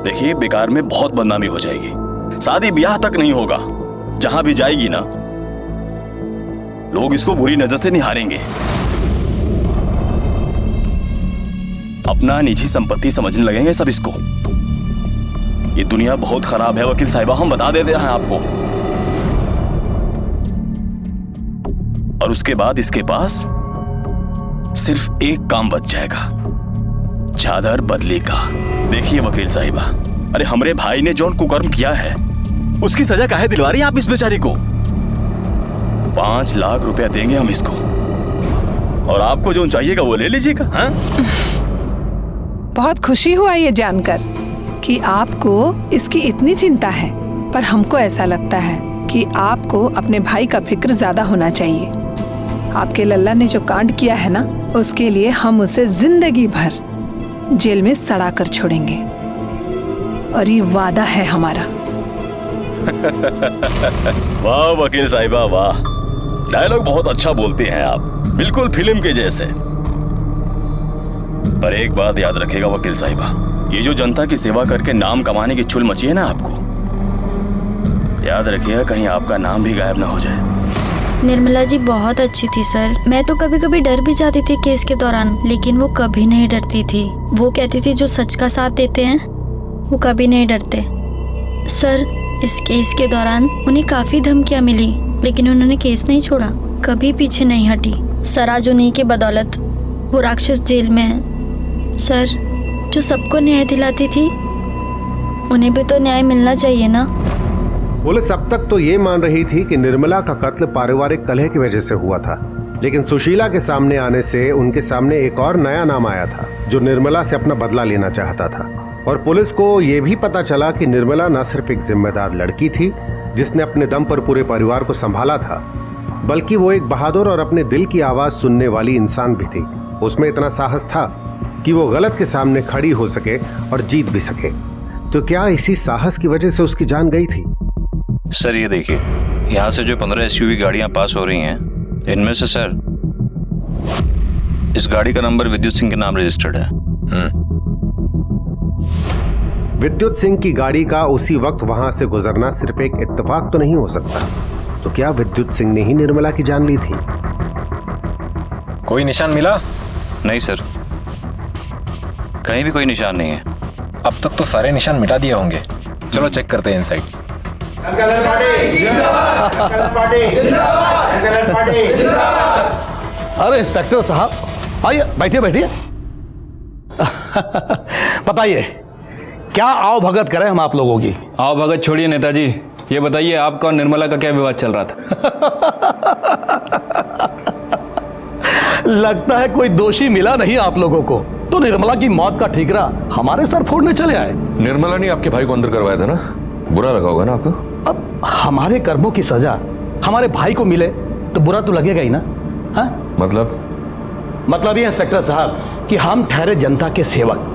देखिए, बेकार में बहुत बदनामी हो जाएगी, शादी ब्याह तक नहीं होगा। जहां भी जाएगी ना, लोग इसको बुरी नजर से निहारेंगे, अपना निजी संपत्ति समझने लगेंगे सब इसको। ये दुनिया बहुत खराब है वकील साहिबा, हम बता देते हैं आपको। और उसके बाद इसके पास सिर्फ एक काम बच जाएगा, चादर बदली का। देखिए वकील साहिबा, अरे हमरे भाई ने जो कुकर्म किया है, उसकी सजा काहे दिलवा रही हैं आप इस बेचारी को? 5 लाख रुपया देंगे हम इसको, और आपको जो चाहिएगा वो ले लीजिएगा। हाँ? बहुत खुशी हुआ ये जानकर कि आपको इसकी इतनी चिंता है, पर हमको ऐसा लगता है कि आपको अपने भाई का फिक्र ज्यादा होना चाहिए। आपके लल्ला ने जो कांड किया है ना, उसके लिए हम उसे जिंदगी भर जेल में सड़ा कर छोड़ेंगे, और ये वादा है हमारा। वाह वकील साहिबा वाह, डायलॉग बहुत अच्छा बोलते हैं आप, बिल्कुल फिल्म के जैसे। पर एक बात याद रखिएगा वकील साहिबा, ये जो जनता की सेवा करके नाम कमाने की चुल मची है ना आपको, याद रखिएगा कहीं आपका नाम भी गायब ना हो जाए। निर्मला जी बहुत अच्छी थी सर। मैं तो कभी कभी डर भी जाती थी केस के दौरान, लेकिन वो कभी नहीं डरती थी। वो कहती थी जो सच का साथ देते हैं वो कभी नहीं डरते। सर, इस केस के दौरान उन्हें काफ़ी धमकियाँ मिली, लेकिन उन्होंने केस नहीं छोड़ा, कभी पीछे नहीं हटी। सर, आज उन्हीं की बदौलत वो राक्षस जेल में है। सर, जो सबको न्याय दिलाती थी, उन्हें भी तो न्याय मिलना चाहिए ना। पुलिस अब तक तो ये मान रही थी कि निर्मला का कत्ल पारिवारिक कलह की वजह से हुआ था, लेकिन सुशीला के सामने आने से उनके सामने एक और नया नाम आया था जो निर्मला से अपना बदला लेना चाहता था। और पुलिस को यह भी पता चला कि निर्मला न सिर्फ एक जिम्मेदार लड़की थी जिसने अपने दम पर पूरे परिवार को संभाला था, बल्कि वो एक बहादुर और अपने दिल की आवाज सुनने वाली इंसान भी थी। उसमें इतना साहस था कि वो गलत के सामने खड़ी हो सके और जीत भी सके। तो क्या इसी साहस की वजह से उसकी जान गई थी? सर, ये देखिए, यहाँ से जो 15 SUV गाड़ियां पास हो रही हैं, इनमें से सर इस गाड़ी का नंबर विद्युत सिंह के नाम रजिस्टर्ड है। विद्युत सिंह की गाड़ी का उसी वक्त वहां से गुजरना सिर्फ एक इत्तेफाक तो नहीं हो सकता। तो क्या विद्युत सिंह ने ही निर्मला की जान ली थी? कोई निशान मिला? नहीं सर, कहीं भी कोई निशान नहीं है। अब तक तो सारे निशान मिटा दिए होंगे। चलो चेक करते हैं इनसाइड। अरे इंस्पेक्टर साहब, आइए, बैठिए बैठिए। बताइए, क्या आओ भगत करें हम आप लोगों की? आओ भगत छोड़िए नेताजी, ये बताइए आपका और निर्मला का क्या विवाद चल रहा था? लगता है कोई दोषी मिला नहीं आप लोगों को, तो निर्मला की मौत का ठीकरा हमारे सर फोड़ने चले आए। निर्मला ने आपके भाई को अंदर करवाया था ना, बुरा लगा होगा ना आपको? अब हमारे कर्मों की सजा हमारे भाई को मिले तो बुरा तो लगेगा ही ना। हाँ? मतलब ये इंस्पेक्टर साहब कि हम ठहरे जनता के सेवक,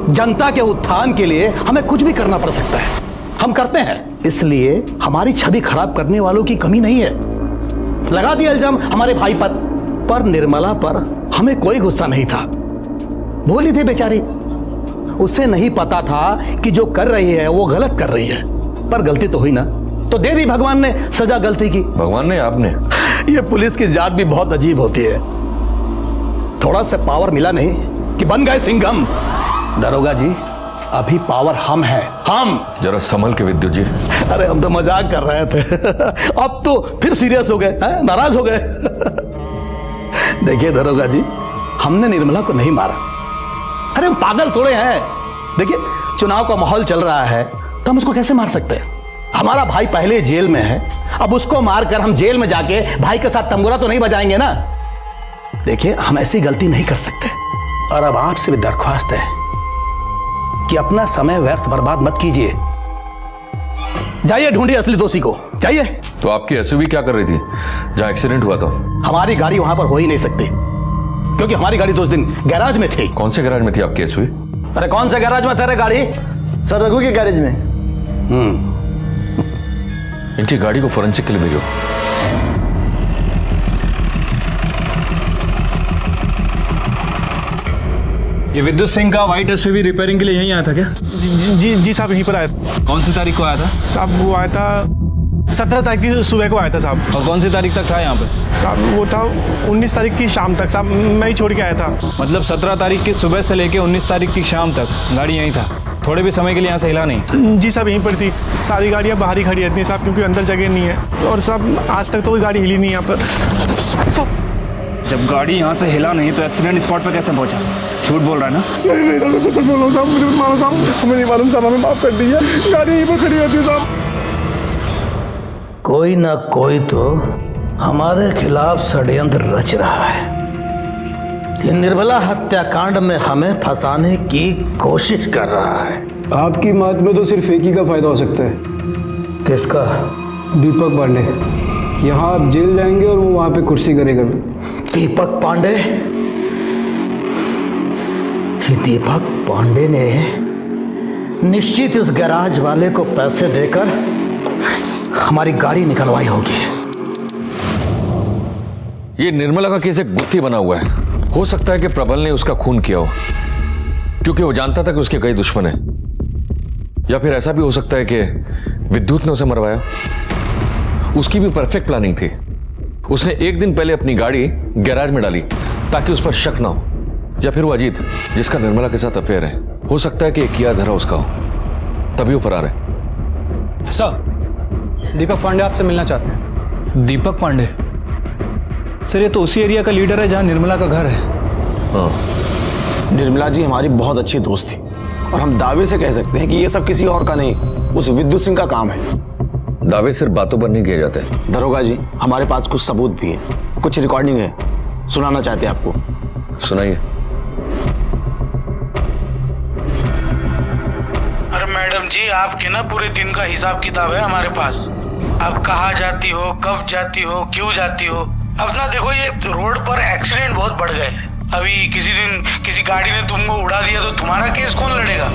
जनता के उत्थान के लिए हमें कुछ भी करना पड़ सकता है, हम करते हैं। इसलिए हमारी छवि खराब करने वालों की कमी नहीं है। लगा दिया इल्जाम हमारे भाई पर निर्मला पर हमें कोई गुस्सा नहीं था। भूली थी बेचारी, उसे नहीं पता था कि जो कर रही है वो गलत कर रही है, पर गलती तो हुई ना, तो दे दी भगवान ने सजा गलती की। भगवान ने? आपने? ये पुलिस की जात भी बहुत अजीब होती है। थोड़ा सा पावर मिला नहीं कि बन गए सिंघम। दरोगा जी, अभी पावर हम हैं, हम। जरा संभल के विद्युत जी। अरे हम तो मजाक कर रहे थे, अब तो फिर सीरियस हो गए, नाराज हो गए। देखिए दरोगा जी, हमने निर्मला को नहीं मारा। अरे हम पागल थोड़े हैं। देखिए, चुनाव का माहौल चल रहा है तो हम उसको कैसे मार सकते हैं? हमारा भाई पहले जेल में है, अब उसको मारकर हम जेल में जाके भाई के साथ तंबूरा तो नहीं बजाएंगे ना। देखिए, हम ऐसी गलती नहीं कर सकते, और अब आपसे भी दरख्वास्त है कि अपना समय व्यर्थ बर्बाद मत कीजिए। जाइए ढूंढिए असली दोषी को, जाइए। तो आपकी एसयूवी क्या कर रही थी जहां एक्सीडेंट हुआ था? हमारी गाड़ी वहां पर हो ही नहीं सकती, क्योंकि हमारी गाड़ी तो उस दिन गैराज में थी। कौन से गैराज में थी आपकी एसयूवी? अरे कौन से गैराज में तेरे गाड़ी? सर, रघु के गैरेज में। इनकी गाड़ी को फोरेंसिक के लिए भेजो। ये विद्युत सिंह का व्हाइट एसयूवी रिपेयरिंग के लिए यहीं आया था क्या? जी साहब, यहीं पर आया था। कौन सी तारीख को आया था साहब? वो आया था 17 तारीख की सुबह को आया था साहब। और कौन सी तारीख तक था यहाँ पे? साहब वो था 19 तारीख की शाम तक साहब, मैं ही छोड़ के आया था। मतलब 17 तारीख की सुबह से लेके 19 तारीख की शाम तक गाड़ी यहीं था, थोड़े भी समय के लिए यहाँ से हिला नहीं? जी साहब, यहीं पर थी। सारी गाड़ियाँ बाहर ही खड़ी रहती हैं साहब, क्योंकि अंदर जगह नहीं है, और साहब आज तक तो कोई गाड़ी हिली नहीं यहाँ पर। जब गाड़ी यहाँ से हिला नहीं तो एक्सीडेंट स्पॉट पर कैसे पहुँचा? झूठ बोल रहा है ना? नहीं, सच बोल रहा हूँ साहब, मुझे मारो साहब, हमें नहीं मालूम साहब, हमें माफ कर दीजिए। गाड़ी यहीं पर खड़ी रहती है साहब। कोई ना कोई तो हमारे खिलाफ षड्यंत्र रच रहा है। ये निर्मला हत्याकांड में हमें फंसाने की कोशिश कर रहा है। आपकी बात में तो सिर्फ एक ही का फायदा हो सकता है। किसका? दीपक पांडे। यहाँ आप जेल जाएंगे और वो वहाँ पे कुर्सी करेगा। दीपक पांडे? दीपक पांडे ने निश्चित इस गैराज वाले को पैसे देकर हमारी गाड़ी निकलवाई होगी। ये निर्मला का केस एक गुत्थी बना हुआ है। हो सकता है कि प्रबल ने उसका खून किया हो, क्योंकि वो जानता था कि उसके कई दुश्मन हैं। या फिर ऐसा भी हो सकता है कि विद्युत ने उसे मरवाया। उसकी भी परफेक्ट प्लानिंग थी। उसने एक दिन पहले अपनी गाड़ी गैराज में डाली ताकि उस पर शक ना हो। या फिर वो अजीत जिसका निर्मला के साथ अफेयर है। हो सकता है कि किया धरा उसका हो, तभी वो फरार है। सर, दीपक पांडे आपसे मिलना चाहते हैं। दीपक पांडे? सर, ये तो उसी एरिया का लीडर है जहां निर्मला का घर है। हाँ। निर्मला जी हमारी बहुत अच्छी दोस्त थी और हम दावे से कह सकते हैं कि ये सब किसी और का नहीं, उस विद्युत सिंह का काम है। दावे सिर्फ बातों पर नहीं किए जाते। दरोगा जी, हमारे पास कुछ सबूत भी है, कुछ रिकॉर्डिंग है, सुनाना चाहते हैं आपको। सुनाइए। अरे मैडम जी, आपके ना पूरे दिन का हिसाब किताब है हमारे पास। आप कहाँ जाती हो, कब जाती हो, क्यों जाती हो। अब ना देखो, ये रोड पर एक्सीडेंट बहुत बढ़ गए हैं। अभी किसी दिन किसी गाड़ी ने तुमको उड़ा दिया तो तुम्हारा केस कौन लड़ेगा।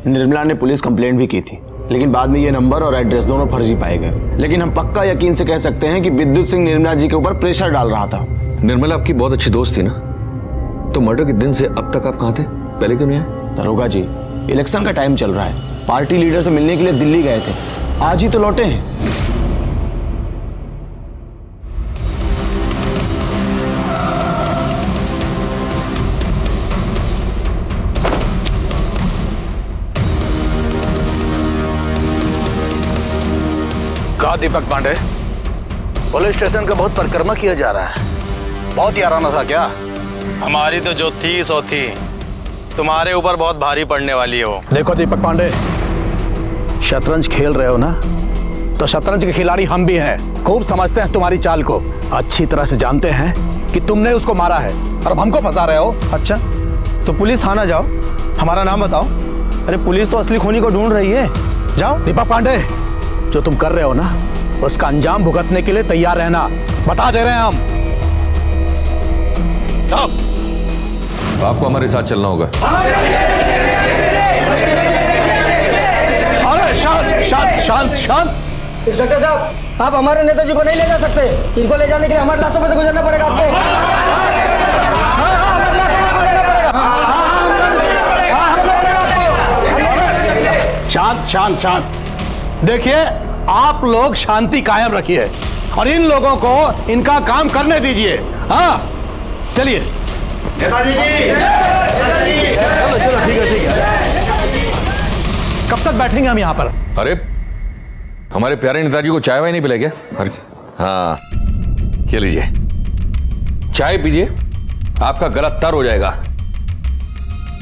निर्मला ने पुलिस कंप्लेंट भी की थी, लेकिन बाद में ये नंबर और एड्रेस दोनों फर्जी पाए गए। लेकिन हम पक्का यकीन से कह सकते हैं कि विद्युत सिंह निर्मला जी के ऊपर प्रेशर डाल रहा था। निर्मला आपकी बहुत अच्छी दोस्त थी ना, तो मर्डर के दिन से अब तक आप कहाँ थे? पहले क्यों नहीं आए? दरोगा जी, इलेक्शन का टाइम चल रहा है, पार्टी लीडर से मिलने के लिए दिल्ली गए थे, आज ही तो लौटे हैं। कहा दीपक पांडे, पुलिस स्टेशन का बहुत परिक्रमा किया जा रहा है, बहुत याराना था क्या? हमारी तो जो थी सो थी, तुम्हारे ऊपर बहुत भारी पड़ने वाली है वो। देखो दीपक पांडे, शतरंज खेल रहे हो ना, तो शतरंज के खिलाड़ी हम भी हैं, खूब समझते हैं तुम्हारी चाल को, अच्छी तरह से जानते हैं कि तुमने उसको मारा है और अब हमको फंसा रहे हो। अच्छा, तो पुलिस थाना जाओ, हमारा नाम बताओ। अरे पुलिस तो असली खूनी को ढूंढ रही है, जाओ। दीपक पांडे, जो तुम कर रहे हो ना, उसका अंजाम भुगतने के लिए तैयार रहना, बता दे रहे हैं हम। आपको हमारे साथ चलना होगा। अरे शांत शांत शांत शांत। इंस्पेक्टर साहब, आप हमारे नेताजी को नहीं ले जा सकते, इनको ले जाने के लिए हमारे लाशों में से गुजरना पड़ेगा आपको। शांत शांत शांत। देखिए, आप लोग शांति कायम रखिए और इन लोगों को इनका काम करने दीजिए। हाँ, चलिए। नेताजी जी, चलो चलो, ठीक है ठीक है। कब तक बैठेंगे हम यहाँ पर? अरे हमारे प्यारे नेताजी को चाय वाय नहीं पिलाई क्या? अरे हाँ, ये लीजिए, चाय पीजिए, आपका गला तर हो जाएगा,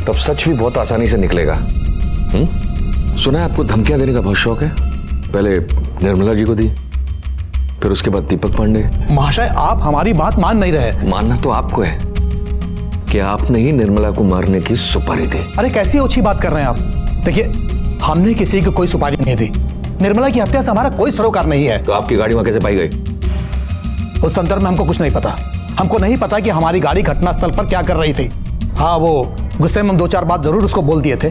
तब सच भी बहुत आसानी से निकलेगा। सुना है आपको धमकियां देने का बहुत शौक है, पहले निर्मला जी को दी, फिर उसके बाद दीपक पांडे। महाशय, आप हमारी बात मान नहीं रहे। मानना तो आपको है कि आपने ही निर्मला को मारने की सुपारी दी। अरे कैसी ओछी बात कर रहे हैं आप? देखिए, हमने किसी को कोई सुपारी नहीं दी, निर्मला की हत्या से हमारा कोई सरोकार नहीं है। तो आपकी गाड़ी वहां कैसे पाई गई? उस संदर्भ में हमको कुछ नहीं पता। हमको नहीं पता कि हमारी गाड़ी घटनास्थल पर क्या कर रही थी। हाँ, वो गुस्से में हम 2-4 बात जरूर उसको बोल दिए थे,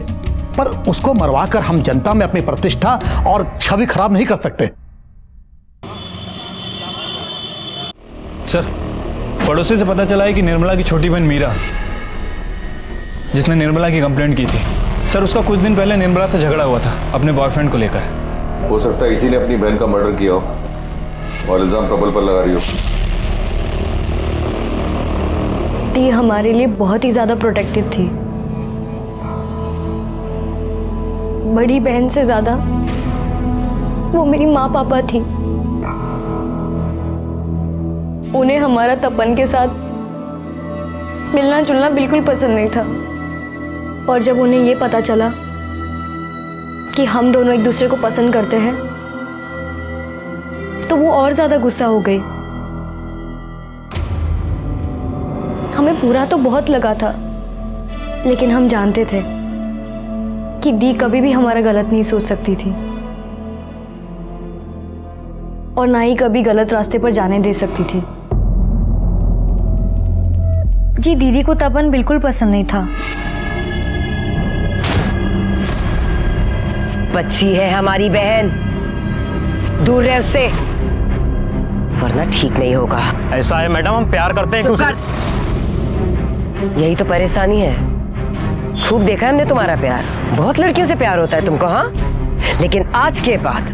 पर उसको मरवाकर हम जनता में अपनी प्रतिष्ठा और छवि खराब नहीं कर सकते। सर, पड़ोसी से पता चला है कि निर्मला की छोटी बहन मीरा, जिसने निर्मला की कंप्लेंट की थी, सर उसका कुछ दिन पहले निर्मला से झगड़ा हुआ था अपने बॉयफ्रेंड को लेकर। हो सकता है इसी ने अपनी बहन का मर्डर किया हो और इल्जाम प्रबल पर लगा रही हो। दी हमारे लिए बहुत ही ज्यादा प्रोटेक्टिव थी, बड़ी बहन से ज्यादा वो मेरी माँ पापा थी। उन्हें हमारा तपन के साथ मिलना जुलना बिल्कुल पसंद नहीं था, और जब उन्हें ये पता चला कि हम दोनों एक दूसरे को पसंद करते हैं, तो वो और ज्यादा गुस्सा हो गई। हमें बुरा तो बहुत लगा था, लेकिन हम जानते थे कि दी कभी भी हमारा गलत नहीं सोच सकती थी और ना ही कभी गलत रास्ते पर जाने दे सकती थी। जी, दीदी को तपन बिल्कुल पसंद नहीं था। बच्ची है हमारी बहन, दूर रहे उससे, वरना ठीक नहीं होगा। ऐसा है मैडम, हम प्यार करते हैं। चुप कर। यही तो परेशानी है। खूब देखा है हमने तुम्हारा प्यार, बहुत लड़कियों से प्यार होता है तुमको। हाँ, लेकिन आज के बाद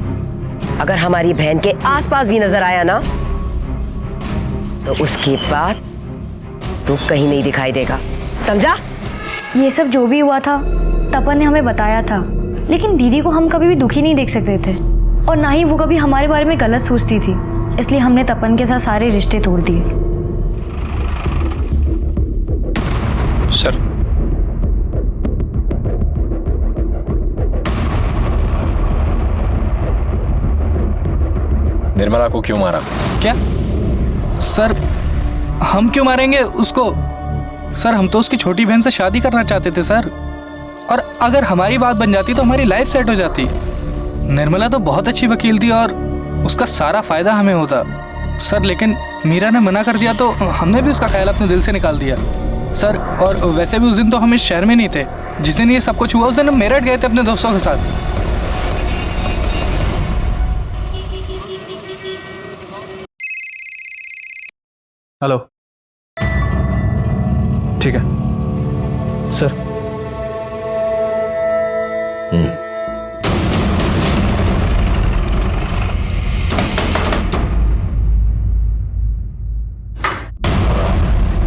अगर हमारी बहन के आसपास भी नजर आया ना, तो उसके बाद तू कहीं नहीं दिखाई देगा, समझा? ये सब जो भी हुआ था तपन ने हमें बताया था, लेकिन दीदी को हम कभी भी दुखी नहीं देख सकते थे और ना ही वो कभी हमारे बारे में गलत सोचती थी, इसलिए हमने तपन के साथ सारे रिश्ते तोड़ दिए। सर, निर्मला को क्यों मारा? क्या सर, हम क्यों मारेंगे उसको? सर, हम तो उसकी छोटी बहन से शादी करना चाहते थे सर, और अगर हमारी बात बन जाती तो हमारी लाइफ सेट हो जाती। निर्मला तो बहुत अच्छी वकील थी और उसका सारा फायदा हमें होता सर, लेकिन मीरा ने मना कर दिया तो हमने भी उसका ख्याल अपने दिल से निकाल दिया सर। और वैसे भी उस दिन तो हम इस शहर में नहीं थे, जिस दिन ये सब कुछ हुआ उस दिन हम मेरठ गए थे अपने दोस्तों के साथ। हेलो, ठीक है सर।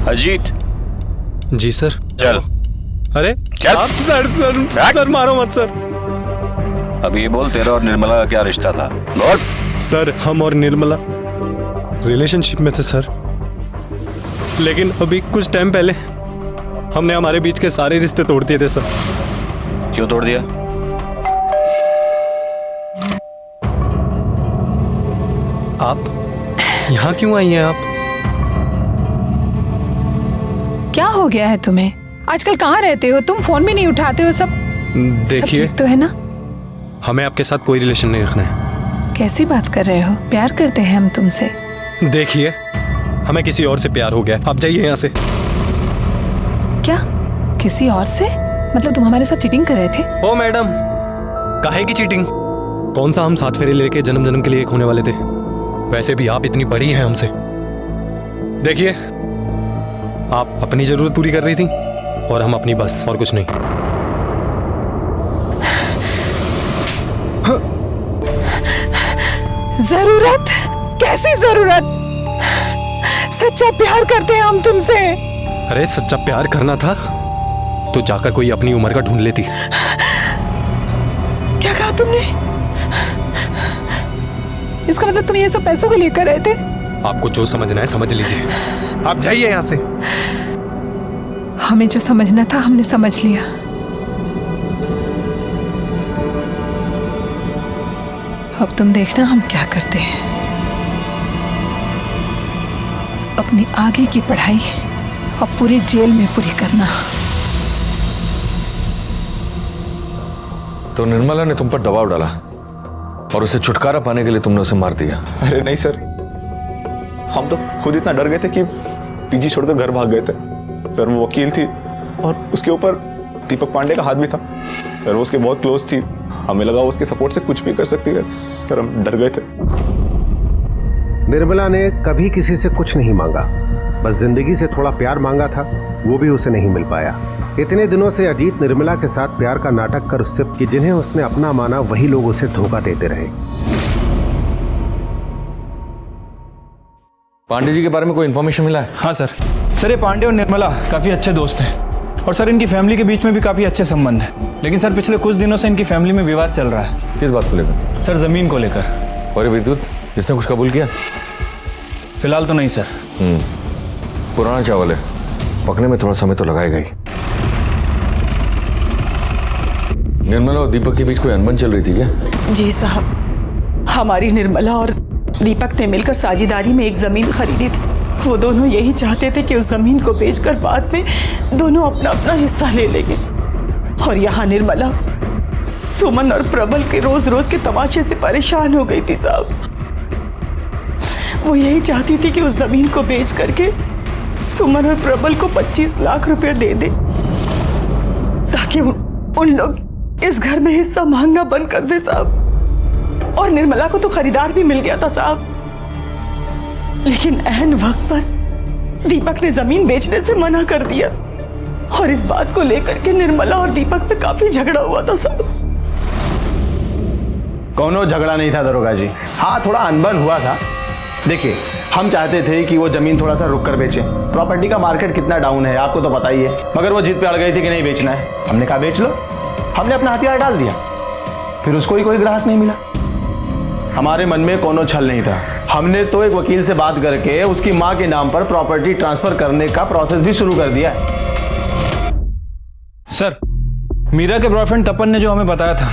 अजीत। जी सर। चल। अरे चल। सर मारो मत सर। अब ये बोल, तेरा और निर्मला का क्या रिश्ता था? बोल। सर, हम और निर्मला रिलेशनशिप में थे सर, लेकिन अभी कुछ टाइम पहले हमने हमारे बीच के सारे रिश्ते तोड़ दिए थे सर। क्यों तोड़ दिया? आप यहाँ क्यों आई हैं आप? क्या हो गया है तुम्हें? आजकल कहाँ रहते हो तुम? फोन भी नहीं उठाते हो। सब देखिए, सब ठीक तो है ना? हमें आपके साथ कोई रिलेशन नहीं रखना है। कैसी बात कर रहे हो? प्यार करते हैं हम तुमसे। देखिए, हमें किसी और से प्यार हो गया, आप जाइए यहाँ से। क्या? किसी और से? मतलब तुम हमारे साथ चीटिंग कर रहे थे? ओ मैडम, काहे की चीटिंग? कौन सा हम साथ फेरे लेके जन्म जन्म के लिए एक होने वाले थे? वैसे भी आप इतनी बड़ी हैं हमसे। देखिए, आप अपनी जरूरत पूरी कर रही थी और हम अपनी, बस, और कुछ नहीं। जरूरत? कैसी जरूरत? सच्चा प्यार करते हैं हम तुमसे। अरे सच्चा प्यार करना था तो जाकर कोई अपनी उम्र का ढूंढ लेती। क्या कहा तुमने? इसका मतलब तुम ये सब पैसों को लेकर रहे थे? आपको जो समझना है समझ लीजिए, आप जाइए यहाँ से। हमें जो समझना था हमने समझ लिया। अब तुम देखना हम क्या करते हैं। अपनी आगे की पढ़ाई अब पूरी जेल में पूरी करना। तो निर्मला ने तुम पर दबाव डाला और उसे छुटकारा पाने के लिए तुमने उसे मार दिया? अरे नहीं सर, हम तो खुद इतना डर गए थे कि पीजी छोड़कर घर भाग गए थे सर। वो वकील थी और उसके ऊपर दीपक पांडे का हाथ भी था सर। वो उसके बहुत क्लोज थी, हमें लगा वो उसके सपोर्ट से कुछ भी कर सकती है सर। हम डर गए थे। निर्मला ने कभी किसी से कुछ नहीं मांगा, बस जिंदगी से थोड़ा प्यार मांगा था, वो भी उसे नहीं मिल पाया। इतने दिनों से अजीत निर्मला के साथ प्यार का नाटक कर उससे कि जिन्हें उसने अपना माना वही लोग उसे धोखा देते रहे। पांडे जी के बारे में कोई इन्फॉर्मेशन मिला है? हाँ सर। सर, ये पांडे और निर्मला काफ़ी अच्छे दोस्त हैं और सर इनकी फैमिली के बीच में भी काफ़ी अच्छे संबंध हैं। लेकिन सर पिछले कुछ दिनों से इनकी फैमिली में विवाद चल रहा है। किस बात को लेकर? सर, ज़मीन को लेकर। और विद्युत, इसने कुछ कबूल किया? फिलहाल तो नहीं सर। पुराना चावल है, पकने में थोड़ा समय तो लगाएगा ही। निर्मला और दीपक के बीच कोई अनबन चल रही थी क्या? जी साहब, हमारी निर्मला और दीपक ने मिलकर साझेदारी में एक जमीन खरीदी थी। वो दोनों यही चाहते थे कि उस जमीन को बेचकर बाद में दोनों अपना अपना हिस्सा ले लेंगे। और यहाँ निर्मला सुमन और प्रबल के रोज रोज के तमाशे से परेशान हो गई थी साहब। वो यही चाहती थी कि उस जमीन को बेच करके सुमन और प्रबल को 25 लाख रुपए दे दे ताकि उन लोग इस घर में हिस्सा मांगना बंद कर दे साहब। और निर्मला को तो खरीदार भी मिल गया था साहब, लेकिन ऐन वक्त पर दीपक ने जमीन बेचने से मना कर दिया। और इस बात को लेकर के निर्मला और दीपक पे काफी झगड़ा हुआ था साहब। कौनो झगड़ा नहीं था दरोगा जी। हाँ, थोड़ा अनबन हुआ था। देखिए, हम चाहते थे कि वो जमीन थोड़ा सा रुक कर बेचें। प्रॉपर्टी का मार्केट कितना डाउन है आपको तो पता ही है, मगर वो जिद पे अड़ गई थी कि नहीं बेचना है। हमने कहा बेच लो, हमने अपना हथियार डाल दिया, फिर उसको ही कोई ग्राहक नहीं मिला। हमारे मन में कोनो छल नहीं था, हमने तो एक वकील से बात करके उसकी माँ के नाम पर प्रॉपर्टी ट्रांसफर करने का प्रोसेस भी शुरू कर दिया है। सर, मीरा के बॉयफ्रेंड तपन ने जो हमें बताया था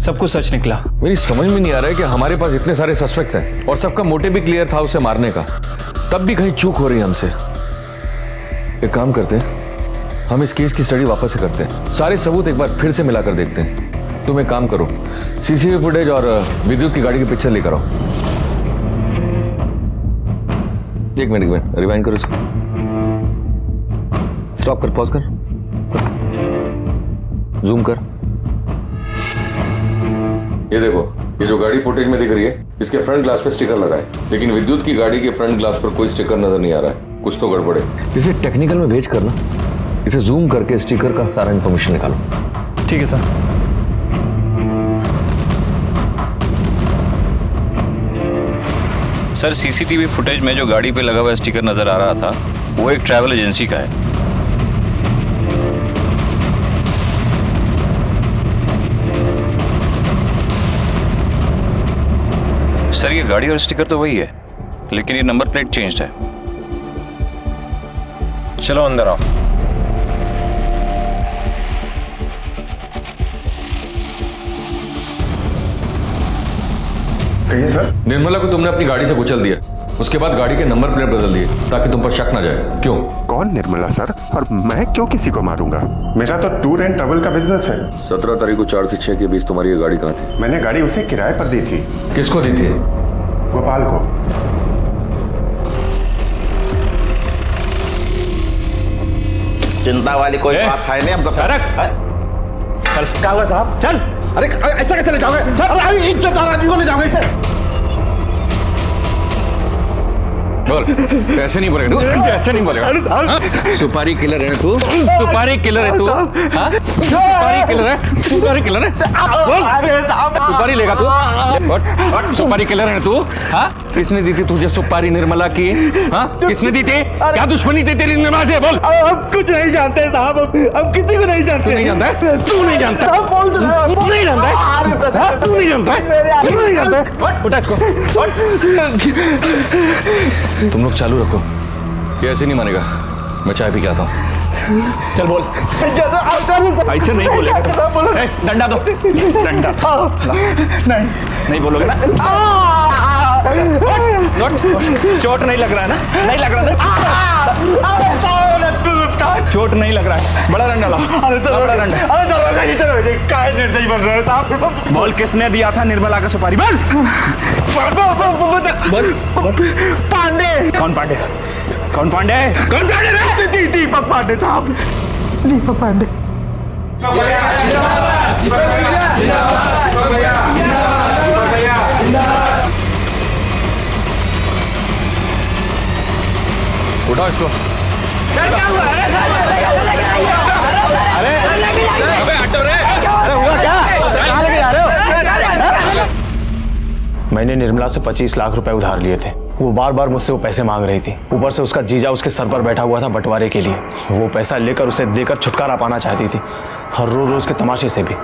सब कुछ सच निकला। मेरी समझ में नहीं आ रहा है कि हमारे पास इतने सारे सस्पेक्ट्स हैं और सबका मोटिव भी क्लियर था उसे मारने का, तब भी कहीं चूक हो रही है हमसे। एक काम करते हैं, हम इस केस की स्टडी वापस से करते हैं, सारे सबूत एक बार फिर से मिलाकर देखते हैं। तुम एक काम करो, सीसीटीवी फुटेज और विद्युत की गाड़ी की पिक्चर लेकर आओ। एक मिनट रिवाइंड करो इसको, स्टॉप कर, पॉज कर, जूम कर। ये देखो, ये जो गाड़ी फुटेज में दिख रही है इसके फ्रंट ग्लास पे स्टिकर लगा है, लेकिन विद्युत की गाड़ी के फ्रंट ग्लास पर कोई स्टिकर नजर नहीं आ रहा है। कुछ तो गड़बड़ है। इसे टेक्निकल में भेज करना, इसे जूम करके स्टिकर का सारा इंफॉर्मेशन निकालो। ठीक है सर। सर, सीसीटीवी फुटेज में जो गाड़ी पे लगा हुआ स्टिकर नजर आ रहा था वो एक ट्रैवल एजेंसी का है। सर, ये गाड़ी और स्टिकर तो वही है, लेकिन ये नंबर प्लेट चेंज्ड है। चलो अंदर आओ। कहिए सर। निर्मला को तुमने अपनी गाड़ी से कुचल दिया, उसके बाद गाड़ी के नंबर प्लेट बदल दिए ताकि तुम पर शक ना जाए। क्यों? कौन निर्मला सर? और मैं क्यों किसी को मारूंगा? मेरा तो टूर एंड ट्रैवल का बिजनेस है। 17 तारीख को 4 से 6 के बीच तुम्हारी ये गाड़ी कहाँ थी? मैंने गाड़ी उसे किराए पर दी थी। किसको दी थी? गोपाल को। चिंता वाली कोई बात है नहीं। अब क्या हुआ साहब? चल। अरे ऐसा कैसे ले जाओगे? अरे इज्जतदार आदमी को ले जाओगे इसे? बोल, ऐसे नहीं बोलेगा, ऐसे नहीं बोलेगा। सुपारी किलर है तू, सुपारी किलर है तू, सुपारी किलर है, सुपारी किलर है। बोल, सुपारी लेगा तू? सुपारी किलर है तू? किसने दी थी तुझे सुपारी निर्मला की? किसने दी थी? क्या दुश्मनी थी तेरी निर्मला से? बोल। अब कुछ नहीं जानते साहब, अब किसी को नहीं जानते। तू नहीं जानता है? तू नहीं जानता, तू नहीं जानता है, तू नहीं जानता है, तू नहीं जानता है। उठा इसको। तुम लोग चालू रखो, ये ऐसे नहीं मानेगा। मैं चाय पी के आता हूँ। चल बोल। ऐसे नहीं बोलेगा। डंडा दो, डंडा। नहीं बोलोगे ना? चोट नहीं लग रहा है ना? नहीं लग रहा ना? चोट नहीं लग रहा है? बड़ा डंडा लाओ। बड़ा डंडा। काय निर्दयी बन रहे साहब। बोल, किसने दिया था निर्मला का सुपारी? बोल। पांडे। कौन पांडे? कौन पांडे? कौन पांडे? दीपक पांडे साहब, दीपक पांडे। उठाओ इसको। मैंने निर्मला से 25 लाख रुपए उधार लिए थे। वो बार बार मुझसे वो पैसे मांग रही थी। ऊपर से उसका जीजा उसके सर पर बैठा हुआ था बंटवारे के लिए। वो पैसा लेकर उसे देकर छुटकारा पाना चाहती थी, हर रोज रोज के तमाशे से भी।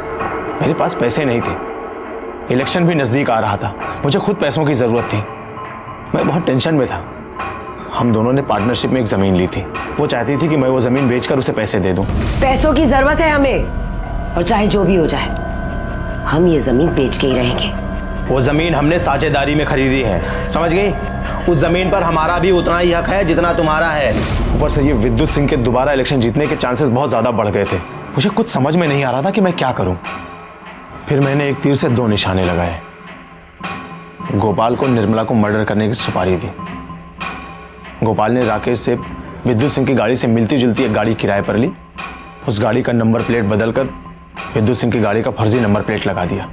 मेरे पास पैसे नहीं थे, इलेक्शन भी नजदीक आ रहा था, मुझे खुद पैसों की जरूरत थी। मैं बहुत टेंशन में था। हम दोनों ने पार्टनरशिप में एक जमीन ली थी। वो चाहती थी कि मैं वो जमीन बेचकर उसे पैसे दे दूं। पैसों की जरूरत है हमें, और चाहे जो भी हो जाए हम ये जमीन बेच के ही रहेंगे। वो जमीन हमने साझेदारी में खरीदी है, समझ गई? उस जमीन पर हमारा भी उतना ही हक है जितना तुम्हारा है। ऊपर से ये विद्युत सिंह के दोबारा इलेक्शन जीतने के चांसेस बहुत ज्यादा बढ़ गए थे। मुझे कुछ समझ में नहीं आ रहा था कि मैं क्या करूं। फिर मैंने एक तीर से 2 निशाने लगाए। गोपाल को निर्मला को मर्डर करने की सुपारी दी। गोपाल ने राकेश से विद्युत सिंह की गाड़ी से मिलती जुलती एक गाड़ी किराए पर ली। उस गाड़ी का नंबर प्लेट बदलकर विद्युत सिंह की गाड़ी का फर्जी नंबर प्लेट लगा दिया।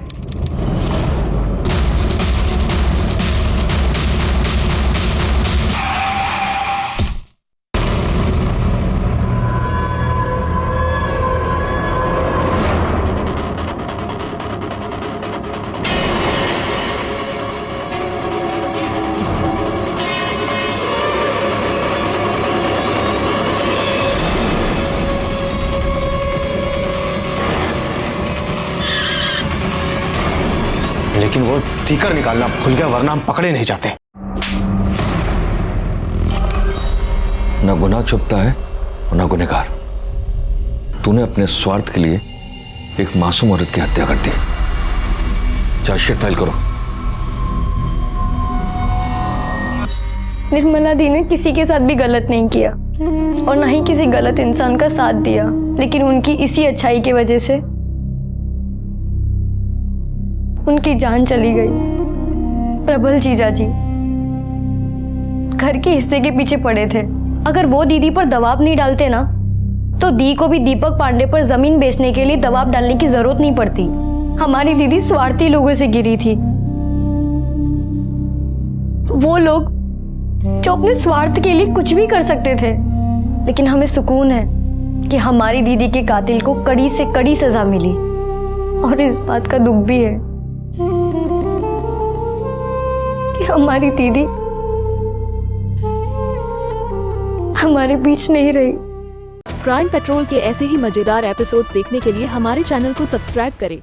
लेकिन वो स्टिकर निकालना भूल गया, वरना हम पकड़े नहीं जाते। ना गुनाह छुपता है और ना गुनहगार। तूने अपने स्वार्थ के लिए एक मासूम औरत की हत्या कर दी। चार्जशीट फाइल करो। निर्मला दी ने किसी के साथ भी गलत नहीं किया और ना ही किसी गलत इंसान का साथ दिया, लेकिन उनकी इसी अच्छाई की वजह से उनकी जान चली गई। प्रबल जीजा जी घर के हिस्से के पीछे पड़े थे। अगर वो दीदी पर दबाव नहीं डालते ना, तो दी को भी दीपक पांडे पर जमीन बेचने के लिए दबाव डालने की जरूरत नहीं पड़ती। हमारी दीदी स्वार्थी लोगों से गिरी थी, वो लोग जो अपने स्वार्थ के लिए कुछ भी कर सकते थे। लेकिन हमें सुकून है कि हमारी दीदी के कातिल को कड़ी से कड़ी सजा मिली, और इस बात का दुख भी है कि हमारी दीदी हमारे बीच नहीं रही। क्राइम पेट्रोल के ऐसे ही मजेदार एपिसोड्स देखने के लिए हमारे चैनल को सब्सक्राइब करें